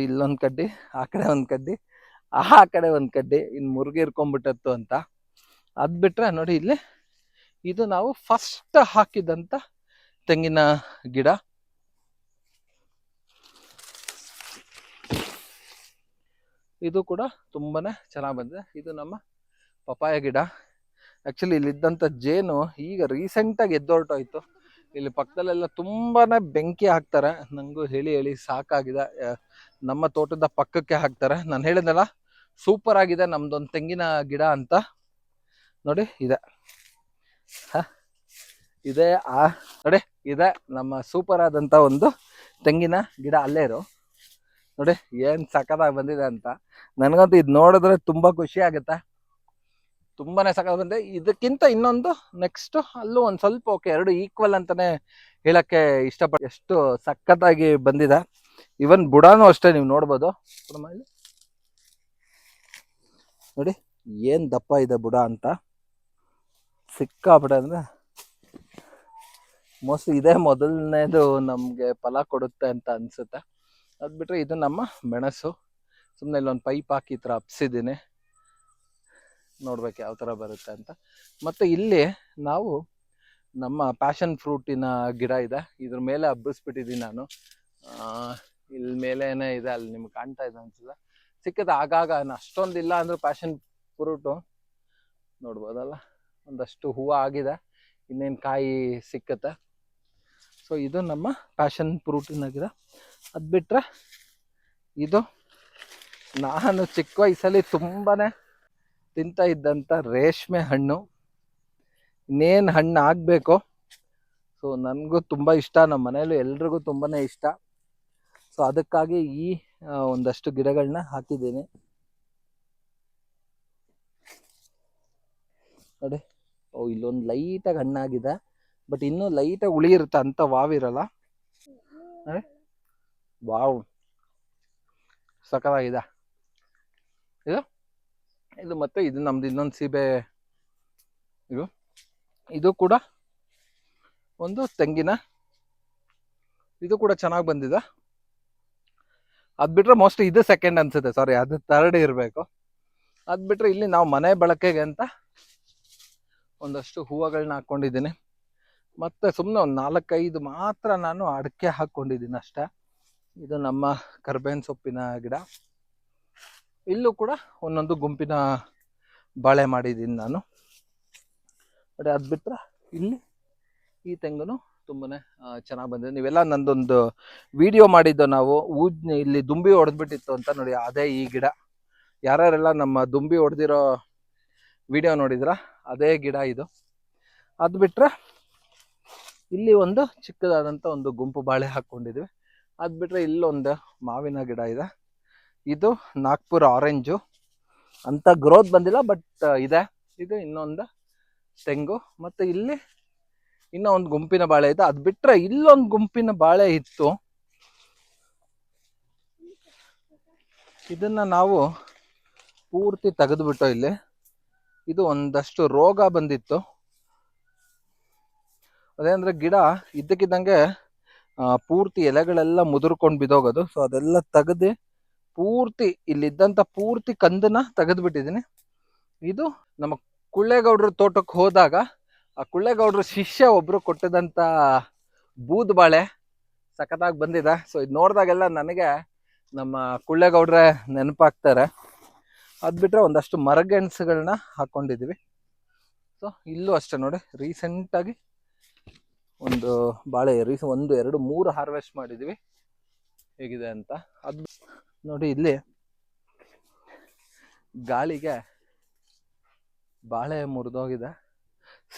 ಇಲ್ಲೊಂದು ಕಡ್ಡಿ, ಆ ಕಡೆ ಒಂದು ಕಡ್ಡಿ, ಆ ಕಡೆ ಒಂದು ಕಡ್ಡಿ, ಇನ್ನು ಮುರುಗಿರ್ಕೊಂಡ್ಬಿಟ್ಟತ್ತು ಅಂತ. ಅದು ಬಿಟ್ರೆ ನೋಡಿ, ಇಲ್ಲಿ ಇದು ನಾವು ಫಸ್ಟ್ ಹಾಕಿದಂಥ ತೆಂಗಿನ ಗಿಡ. ಇದು ಕೂಡ ತುಂಬಾನೇ ಚೆನ್ನಾಗಿ ಬಂದಿದೆ. ಇದು ನಮ್ಮ ಪಪಾಯ ಗಿಡ. ಆ್ಯಕ್ಚುಲಿ ಇಲ್ಲಿದ್ದಂಥ ಜೇನು ಈಗ ರೀಸೆಂಟಾಗಿ ಎದ್ದೊರಟೋಯ್ತು. ಇಲ್ಲಿ ಪಕ್ಕದಲ್ಲೆಲ್ಲ ತುಂಬಾನೇ ಬೆಂಕಿ ಹಾಕ್ತಾರೆ. ನನಗೂ ಹೇಳಿ ಸಾಕಾಗಿದೆ. ನಮ್ಮ ತೋಟದ ಪಕ್ಕಕ್ಕೆ ಹಾಕ್ತಾರೆ. ನಾನು ಹೇಳಿದ್ನಲ್ಲ, ಸೂಪರ್ ಆಗಿದೆ ನಮ್ದೊಂದು ತೆಂಗಿನ ಗಿಡ ಅಂತ. ನೋಡಿ ಇದೆ, ಇದೆ ನೋಡಿ, ಇದೆ ನಮ್ಮ ಸೂಪರ್ ಆದಂಥ ಒಂದು ತೆಂಗಿನ ಗಿಡ. ಅಲ್ಲೇ ಇರು ನೋಡಿ, ಏನ್ ಸಖತ್ತಾಗಿ ಬಂದಿದೆ ಅಂತ. ನನಗಂತೂ ಇದು ನೋಡಿದ್ರೆ ತುಂಬಾ ಖುಷಿ ಆಗುತ್ತೆ. ತುಂಬಾನೇ ಸಖತ್ ಬಂದಿದೆ. ಇದಕ್ಕಿಂತ ಇನ್ನೊಂದು ನೆಕ್ಸ್ಟ್ ಅಲ್ಲೂ ಒಂದ್ ಸ್ವಲ್ಪ ಓಕೆ, 2 ಈಕ್ವಲ್ ಅಂತಾನೆ ಹೇಳಕ್ಕೆ ಇಷ್ಟಪಟ್ಟು. ಎಷ್ಟು ಸಖತ್ತಾಗಿ ಬಂದಿದೆ. ಇವನ್ ಬುಡಾನು ಅಷ್ಟೇ, ನೀವು ನೋಡ್ಬೋದು. ನೋಡಿ ಏನ್ ದಪ್ಪ ಇದೆ ಬುಡ ಅಂತ, ಸಿಕ್ಕಾಬಿಡ. ಅಂದ್ರೆ ಮೋಸ್ಟ್ಲಿ ಇದೇ ಮೊದಲನೇದು ನಮ್ಗೆ ಫಲ ಕೊಡುತ್ತೆ ಅಂತ ಅನ್ಸುತ್ತೆ. ಅದ್ ಬಿಟ್ರೆ ಇದು ನಮ್ಮ ಮೆಣಸು. ಸುಮ್ಮನೆ ಇಲ್ಲೊಂದು ಪೈಪ್ ಹಾಕಿ ಈ ಥರ ಹಬ್ಸಿದ್ದೀನಿ, ನೋಡ್ಬೇಕು ಯಾವ ಥರ ಬರುತ್ತೆ ಅಂತ. ಮತ್ತೆ ಇಲ್ಲಿ ನಾವು ನಮ್ಮ ಪ್ಯಾಷನ್ ಫ್ರೂಟಿನ ಗಿಡ ಇದೆ, ಇದ್ರ ಮೇಲೆ ಹಬ್ಬಿಸ್ಬಿಟ್ಟಿದ್ದೀನಿ ನಾನು. ಇಲ್ಲಿ ಮೇಲೇನೆ ಇದೆ, ಅಲ್ಲಿ ನಿಮ್ಗೆ ಕಾಣ್ತಾ ಇದೆ ಅನ್ಸುತ್ತೆ. ಸಿಕ್ಕದ ಆಗಾಗ, ಅಷ್ಟೊಂದಿಲ್ಲ ಅಂದ್ರೂ ಪ್ಯಾಷನ್ ಫ್ರೂಟು ನೋಡ್ಬೋದಲ್ಲ, ಒಂದಷ್ಟು ಹೂವು ಆಗಿದೆ, ಇನ್ನೇನು ಕಾಯಿ ಸಿಕ್ಕತ್ತೆ. ಸೊ ಇದು ನಮ್ಮ ಪ್ಯಾಷನ್ ಫ್ರೂಟಿನ ಗಿಡ. ಅದು ಬಿಟ್ರೆ ಇದು ನಾನು ಚಿಕ್ಕ ವಯಸ್ಸಲ್ಲಿ ತುಂಬಾನೇ ತಿಂತ ಇದ್ದಂಥ ರೇಷ್ಮೆ ಹಣ್ಣು. ಇನ್ನೇನು ಹಣ್ಣು ಆಗಬೇಕು. ಸೊ ನನಗೂ ತುಂಬ ಇಷ್ಟ, ನಮ್ಮ ಮನೇಲೂ ಎಲ್ರಿಗೂ ತುಂಬಾನೇ ಇಷ್ಟ. ಸೊ ಅದಕ್ಕಾಗಿ ಈ ಒಂದಷ್ಟು ಗಿಡಗಳನ್ನ ಹಾಕಿದ್ದೀನಿ. ನೋಡಿ, ಇಲ್ಲೊಂದು ಲೈಟಾಗಿ ಹಣ್ಣಾಗಿದೆ, ಬಟ್ ಇನ್ನೂ ಲೈಟಾಗಿ ಹುಳಿ ಇರುತ್ತೆ, ಅಂತ ವಾವಿರಲ್ಲ. ವಾವ್, ಸಖತ್ತಾಗಿದೆ ಇದು. ಮತ್ತೆ ಇದು ನಮ್ದು ಇನ್ನೊಂದು ಸೀಬೆ. ಇದು ಕೂಡ ಒಂದು ತೆಂಗಿನ, ಇದು ಕೂಡ ಚೆನ್ನಾಗಿ ಬಂದಿದೆ. ಅದ್ ಬಿಟ್ರೆ ಮೋಸ್ಟ್ಲಿ ಇದು ಸೆಕೆಂಡ್ ಅನ್ಸುತ್ತೆ, ಸಾರಿ ಅದು ಥರ್ಡ್ ಇರಬೇಕು. ಅದ್ ಬಿಟ್ರೆ ಇಲ್ಲಿ ನಾವು ಮನೆ ಬಳಕೆಗೆ ಅಂತ ಒಂದಷ್ಟು ಹೂವುಗಳನ್ನ ಹಾಕೊಂಡಿದ್ದೀನಿ. ಮತ್ತೆ ಸುಮ್ಮನೆ ಒಂದು 4-5 ಮಾತ್ರ ನಾನು ಅಡಿಕೆ ಹಾಕೊಂಡಿದ್ದೀನಿ ಅಷ್ಟೇ. ಇದು ನಮ್ಮ ಕರ್ಬೇವಿನ ಸೊಪ್ಪಿನ ಗಿಡ. ಇಲ್ಲೂ ಕೂಡ ಒಂದೊಂದು ಗುಂಪಿನ ಬಾಳೆ ಮಾಡಿದ್ದೀನಿ ನಾನು. ಬಟ್ ಅದು ಬಿಟ್ಟರೆ ಇಲ್ಲಿ ಈ ತೆಂಗುನು ತುಂಬಾನೇ ಚೆನ್ನಾಗಿ ಬಂದಿದೆ. ನೀವೆಲ್ಲ ನಂದೊಂದು ವಿಡಿಯೋ ಮಾಡಿದ್ದು ನಾವು ಇಲ್ಲಿ ದುಂಬಿ ಹೊಡೆದ್ಬಿಟ್ಟಿತ್ತು ಅಂತ ನೋಡಿ, ಅದೇ ಈ ಗಿಡ. ಯಾರ್ಯಾರೆಲ್ಲ ನಮ್ಮ ದುಂಬಿ ಹೊಡೆದಿರೋ ವಿಡಿಯೋ ನೋಡಿದ್ರ ಅದೇ ಗಿಡ ಇದು. ಅದು ಬಿಟ್ರೆ ಇಲ್ಲಿ ಒಂದು ಚಿಕ್ಕದಾದಂಥ ಒಂದು ಗುಂಪು ಬಾಳೆ ಹಾಕ್ಕೊಂಡಿದ್ವಿ. ಅದು ಬಿಟ್ರೆ ಇಲ್ಲೊಂದು ಮಾವಿನ ಗಿಡ ಇದೆ. ಇದು ನಾಗ್ಪುರ್ ಆರೆಂಜು ಅಂತ ಗ್ರೋತ್ ಬಂದಿಲ್ಲ, ಬಟ್ ಇದೆ. ಇದು ಇನ್ನೊಂದು ತೆಂಗು. ಮತ್ತು ಇಲ್ಲಿ ಇನ್ನೂ ಒಂದು ಗುಂಪಿನ ಬಾಳೆ ಇದೆ. ಅದು ಬಿಟ್ರೆ ಇಲ್ಲೊಂದು ಗುಂಪಿನ ಬಾಳೆ ಇತ್ತು. ಇದನ್ನ ನಾವು ಪೂರ್ತಿ ತೆಗೆದುಬಿಟ್ಟು ಇಲ್ಲಿ ಇದು ಒಂದಷ್ಟು ರೋಗ ಬಂದಿತ್ತು. ಅದೇಂದ್ರೆ ಗಿಡ ಇದ್ದಕ್ಕಿದ್ದಂಗೆ ಪೂರ್ತಿ ಎಲೆಗಳೆಲ್ಲ ಮುದುರ್ಕೊಂಡು ಬಿದ್ದೋಗೋದು. ಸೊ ಅದೆಲ್ಲ ತೆಗೆದು ಪೂರ್ತಿ ಇಲ್ಲಿದ್ದಂಥ ಪೂರ್ತಿ ಕಂದನ್ನ ತೆಗೆದುಬಿಟ್ಟಿದ್ದೀನಿ. ಇದು ನಮ್ಮ ಕುಳ್ಳೇಗೌಡ್ರ ತೋಟಕ್ಕೆ ಹೋದಾಗ ಆ ಕುಳ್ಳೇಗೌಡ್ರ ಶಿಷ್ಯ ಒಬ್ರು ಕೊಟ್ಟಿದಂಥ ಬೂದ್ ಬಾಳೆ ಸಖತ್ತಾಗಿ ಬಂದಿದೆ. ಸೊ ಇದು ನೋಡಿದಾಗೆಲ್ಲ ನನಗೆ ನಮ್ಮ ಕುಳ್ಳೇಗೌಡ್ರೆ ನೆನಪಾಗ್ತಾರೆ. ಅದು ಬಿಟ್ಟರೆ ಒಂದಷ್ಟು ಮರಗೆಣಸುಗಳನ್ನ ಹಾಕ್ಕೊಂಡಿದ್ದೀವಿ. ಸೊ ಇಲ್ಲೂ ಅಷ್ಟೇ ನೋಡಿ, ರೀಸೆಂಟಾಗಿ ಒಂದು ಬಾಳೆ ಒಂದು 2 3 ಹಾರ್ವೆಸ್ಟ್ ಮಾಡಿದ್ದೀವಿ. ಹೇಗಿದೆ ಅಂತ ಅದು ನೋಡಿ. ಇಲ್ಲಿ ಗಾಳಿಗೆ ಬಾಳೆ ಮುರಿದೋಗಿದೆ,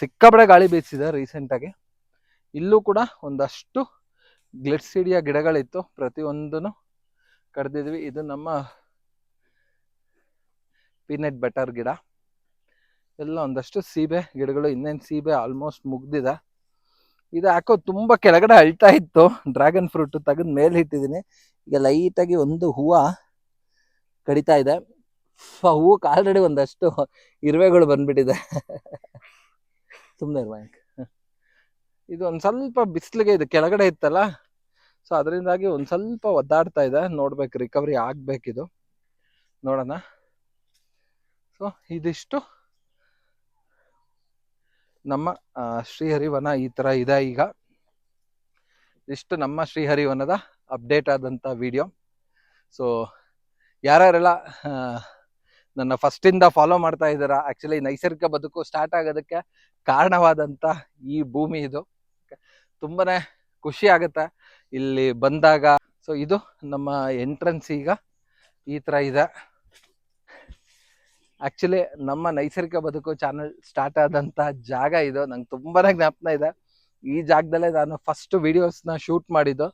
ಸಿಕ್ಕಾಪಟ್ಟೆ ಗಾಳಿ ಬೀಸಿದೆ ರೀಸೆಂಟಾಗಿ. ಇಲ್ಲೂ ಕೂಡ ಒಂದಷ್ಟು ಗ್ಲಿಟ್ಸಿಡಿಯ ಗಿಡಗಳಿತ್ತು, ಪ್ರತಿಯೊಂದನ್ನು ಕಡ್ದಿದ್ವಿ. ಇದು ನಮ್ಮ ಪೀನಟ್ ಬಟರ್ ಗಿಡ. ಎಲ್ಲ ಒಂದಷ್ಟು ಸೀಬೆ ಗಿಡಗಳು. ಇನ್ನೇನು ಸೀಬೆ ಆಲ್ಮೋಸ್ಟ್ ಮುಗ್ದಿದೆ. ಇದು ಯಾಕೋ ತುಂಬ ಕೆಳಗಡೆ ಅಳ್ತಾ ಇತ್ತು. ಡ್ರ್ಯಾಗನ್ ಫ್ರೂಟ್ ತೆಗೆದು ಮೇಲೆ ಇಟ್ಟಿದ್ದೀನಿ. ಈಗ ಲೈಟಾಗಿ ಒಂದು ಹೂವು ಕಡಿತಾ ಇದೆ. ಹೂವಕ್ಕೆ ಆಲ್ರೆಡಿ ಒಂದಷ್ಟು ಇರುವೆಗಳು ಬಂದ್ಬಿಟ್ಟಿದೆ. ಸುಮ್ಮನೆ ಇರ್ಬೇಕು. ಇದು ಒಂದು ಸ್ವಲ್ಪ ಬಿಸಿಲಿಗೆ ಇದು ಕೆಳಗಡೆ ಇತ್ತಲ್ಲ, ಸೊ ಅದರಿಂದಾಗಿ ಒಂದು ಸ್ವಲ್ಪ ಒದ್ದಾಡ್ತಾ ಇದೆ. ನೋಡ್ಬೇಕು, ರಿಕವರಿ ಆಗ್ಬೇಕಿದು, ನೋಡೋಣ. ಸೊ ಇದಿಷ್ಟು ನಮ್ಮ ಶ್ರೀಹರಿವನ ಈ ಥರ ಇದೆ. ಈಗ ಇಷ್ಟು ನಮ್ಮ ಶ್ರೀಹರಿವನದ ಅಪ್ಡೇಟ್ ಆದಂಥ ವಿಡಿಯೋ. ಸೊ ಯಾರ್ಯಾರೆಲ್ಲ ನನ್ನ ಫಸ್ಟಿಂದ ಫಾಲೋ ಮಾಡ್ತಾ ಇದ್ದೀರಾ, ಆ್ಯಕ್ಚುಲಿ ನೈಸರ್ಗಿಕ ಬದುಕು ಸ್ಟಾರ್ಟ್ ಆಗೋದಕ್ಕೆ ಕಾರಣವಾದಂಥ ಈ ಭೂಮಿ ಇದು. ತುಂಬಾ ಖುಷಿ ಆಗುತ್ತೆ ಇಲ್ಲಿ ಬಂದಾಗ. ಸೊ ಇದು ನಮ್ಮ ಎಂಟ್ರೆನ್ಸ್ ಈಗ ಈ ಥರ ಇದೆ. ಆ್ಯಕ್ಚುಲಿ ನಮ್ಮ ನೈಸರ್ಗಿಕ ಬದುಕು ಚಾನಲ್ ಸ್ಟಾರ್ಟ್ ಆದಂಥ ಜಾಗ ಇದು. ನಂಗೆ ತುಂಬಾ ಜ್ಞಾಪನ ಇದೆ. ಈ ಜಾಗದಲ್ಲೇ ನಾನು ಫಸ್ಟ್ ವಿಡಿಯೋಸ್ನ ಶೂಟ್ ಮಾಡಿದ್ದು.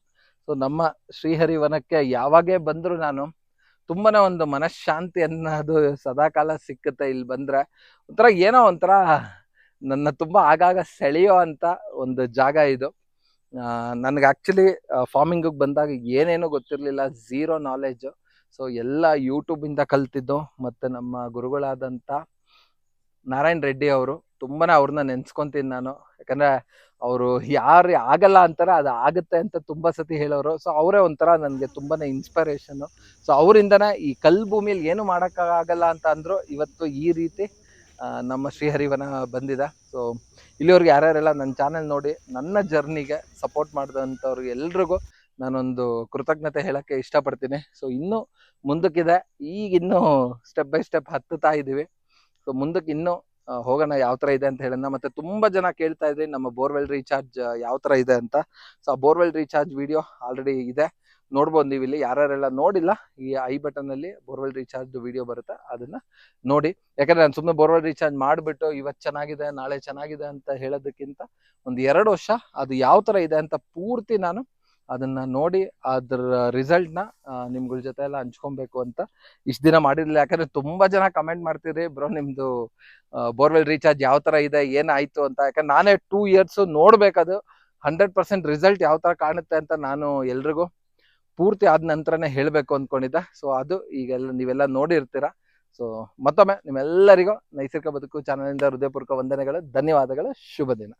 ಸೊ ನಮ್ಮ ಶ್ರೀಹರಿವನಕ್ಕೆ ಯಾವಾಗೇ ಬಂದರೂ ನಾನು ತುಂಬಾ ಒಂದು ಮನಃಶಾಂತಿ ಅನ್ನೋದು ಸದಾಕಾಲ ಸಿಕ್ಕುತ್ತೆ ಇಲ್ಲಿ ಬಂದರೆ. ಒಂಥರ ಏನೋ ಒಂಥರ ನನ್ನ ತುಂಬ ಆಗಾಗ ಸೆಳೆಯೋ ಅಂತ ಒಂದು ಜಾಗ ಇದು. ನನಗೆ ಆ್ಯಕ್ಚುಲಿ ಫಾರ್ಮಿಂಗಿಗೆ ಬಂದಾಗ ಏನೇನೂ ಗೊತ್ತಿರಲಿಲ್ಲ, ಝೀರೋ ನಾಲೆಡ್ಜು. ಸೊ ಎಲ್ಲ ಯೂಟ್ಯೂಬಿಂದ ಕಲ್ತಿದ್ದು. ಮತ್ತು ನಮ್ಮ ಗುರುಗಳಾದಂಥ ನಾರಾಯಣ್ ರೆಡ್ಡಿ ಅವರು, ತುಂಬಾ ಅವ್ರನ್ನ ನೆನ್ಸ್ಕೊತೀನಿ ನಾನು. ಯಾಕಂದರೆ ಅವರು ಯಾರು ಆಗಲ್ಲ ಅಂತಾರೆ, ಅದು ಆಗುತ್ತೆ ಅಂತ ತುಂಬ ಸತಿ ಹೇಳೋರು. ಸೊ ಅವರೇ ಒಂಥರ ನನಗೆ ತುಂಬಾ ಇನ್ಸ್ಪಿರೇಷನ್ನು. ಸೊ ಅವರಿಂದನೇ ಈ ಕಲ್ಲು ಭೂಮಿಯಲ್ಲಿ ಏನು ಮಾಡೋಕ್ಕಾಗಲ್ಲ ಅಂತ ಅಂದರು, ಇವತ್ತು ಈ ರೀತಿ ನಮ್ಮ ಶ್ರೀಹರಿವನ ಬಂದಿದೆ. ಸೊ ಇಲ್ಲಿವರೆಗೆ ಯಾರ್ಯಾರೆಲ್ಲ ನನ್ನ ಚಾನೆಲ್ ನೋಡಿ ನನ್ನ ಜರ್ನಿಗೆ ಸಪೋರ್ಟ್ ಮಾಡಿದಂಥವ್ರಿಗೆ ಎಲ್ರಿಗೂ ನಾನೊಂದು ಕೃತಜ್ಞತೆ ಹೇಳೋಕ್ಕೆ ಇಷ್ಟಪಡ್ತೀನಿ. ಸೊ ಇನ್ನೂ ಮುಂದಕ್ಕಿದೆ, ಈಗಿನ್ನೂ ಸ್ಟೆಪ್ ಬೈ ಸ್ಟೆಪ್ ಹತ್ತುತ್ತಾ ಇದ್ದೀವಿ. ಸೊ ಮುಂದಕ್ಕೆ ಇನ್ನೂ ಹೋಗೋಣ ಯಾವ ಥರ ಇದೆ ಅಂತ ಹೇಳೋಣ. ಮತ್ತು ತುಂಬ ಜನ ಕೇಳ್ತಾ ಇದ್ರಿ ನಮ್ಮ ಬೋರ್ವೆಲ್ ರೀಚಾರ್ಜ್ ಯಾವ ಥರ ಇದೆ ಅಂತ. ಸೊ ಆ ಬೋರ್ವೆಲ್ ರೀಚಾರ್ಜ್ ವಿಡಿಯೋ ಆಲ್ರೆಡಿ ಇದೆ, ನೋಡ್ಬೋದು ನೀವು ಇಲ್ಲಿ. ಯಾರ್ಯಾರೆಲ್ಲ ನೋಡಿಲ್ಲ, ಈ ಐ ಬಟನಲ್ಲಿ ಬೋರ್ವೆಲ್ ರೀಚಾರ್ಜ್ ವಿಡಿಯೋ ಬರುತ್ತೆ, ಅದನ್ನು ನೋಡಿ. ಯಾಕಂದರೆ ನಾನು ಸುಮ್ಮನೆ ಬೋರ್ವೆಲ್ ರೀಚಾರ್ಜ್ ಮಾಡಿಬಿಟ್ಟು ಇವತ್ತು ಚೆನ್ನಾಗಿದೆ ನಾಳೆ ಚೆನ್ನಾಗಿದೆ ಅಂತ ಹೇಳೋದಕ್ಕಿಂತ ಒಂದು 2 ವರ್ಷ ಅದು ಯಾವ ಥರ ಇದೆ ಅಂತ ಪೂರ್ತಿ ನಾನು ಅದನ್ನು ನೋಡಿ ಅದ್ರ ರಿಸಲ್ಟ್ನ ನಿಮ್ಗಳ ಜೊತೆ ಎಲ್ಲ ಹಂಚ್ಕೊಬೇಕು ಅಂತ ಇಷ್ಟು ದಿನ ಮಾಡಿರಲಿಲ್ಲ. ಯಾಕಂದರೆ ತುಂಬ ಜನ ಕಮೆಂಟ್ ಮಾಡ್ತೀರಿ, ಬ್ರೋ ನಿಮ್ಮದು ಬೋರ್ವೆಲ್ ರೀಚಾರ್ಜ್ ಯಾವ ಥರ ಇದೆ, ಏನಾಯಿತು ಅಂತ. ಯಾಕಂದ್ರೆ ನಾನೇ 2 ಇಯರ್ಸು ನೋಡಬೇಕದು 100% ರಿಸಲ್ಟ್ ಯಾವ ಥರ ಕಾಣುತ್ತೆ ಅಂತ ನಾನು ಎಲ್ರಿಗೂ ಪೂರ್ತಿ ಆದ ನಂತರನೇ ಹೇಳಬೇಕು ಅಂದ್ಕೊಂಡಿದ್ದೆ. ಸೊ ಅದು ಈಗೆಲ್ಲ ನೀವೆಲ್ಲ ನೋಡಿರ್ತೀರ. ಸೊ ಮತ್ತೊಮ್ಮೆ ನಿಮ್ಮೆಲ್ಲರಿಗೂ ನೈಸರ್ಗಿಕ ಬದುಕು ಚಾನಲಿಂದ ಹೃದಯಪೂರ್ವಕ ವಂದನೆಗಳು, ಧನ್ಯವಾದಗಳು, ಶುಭ ದಿನ.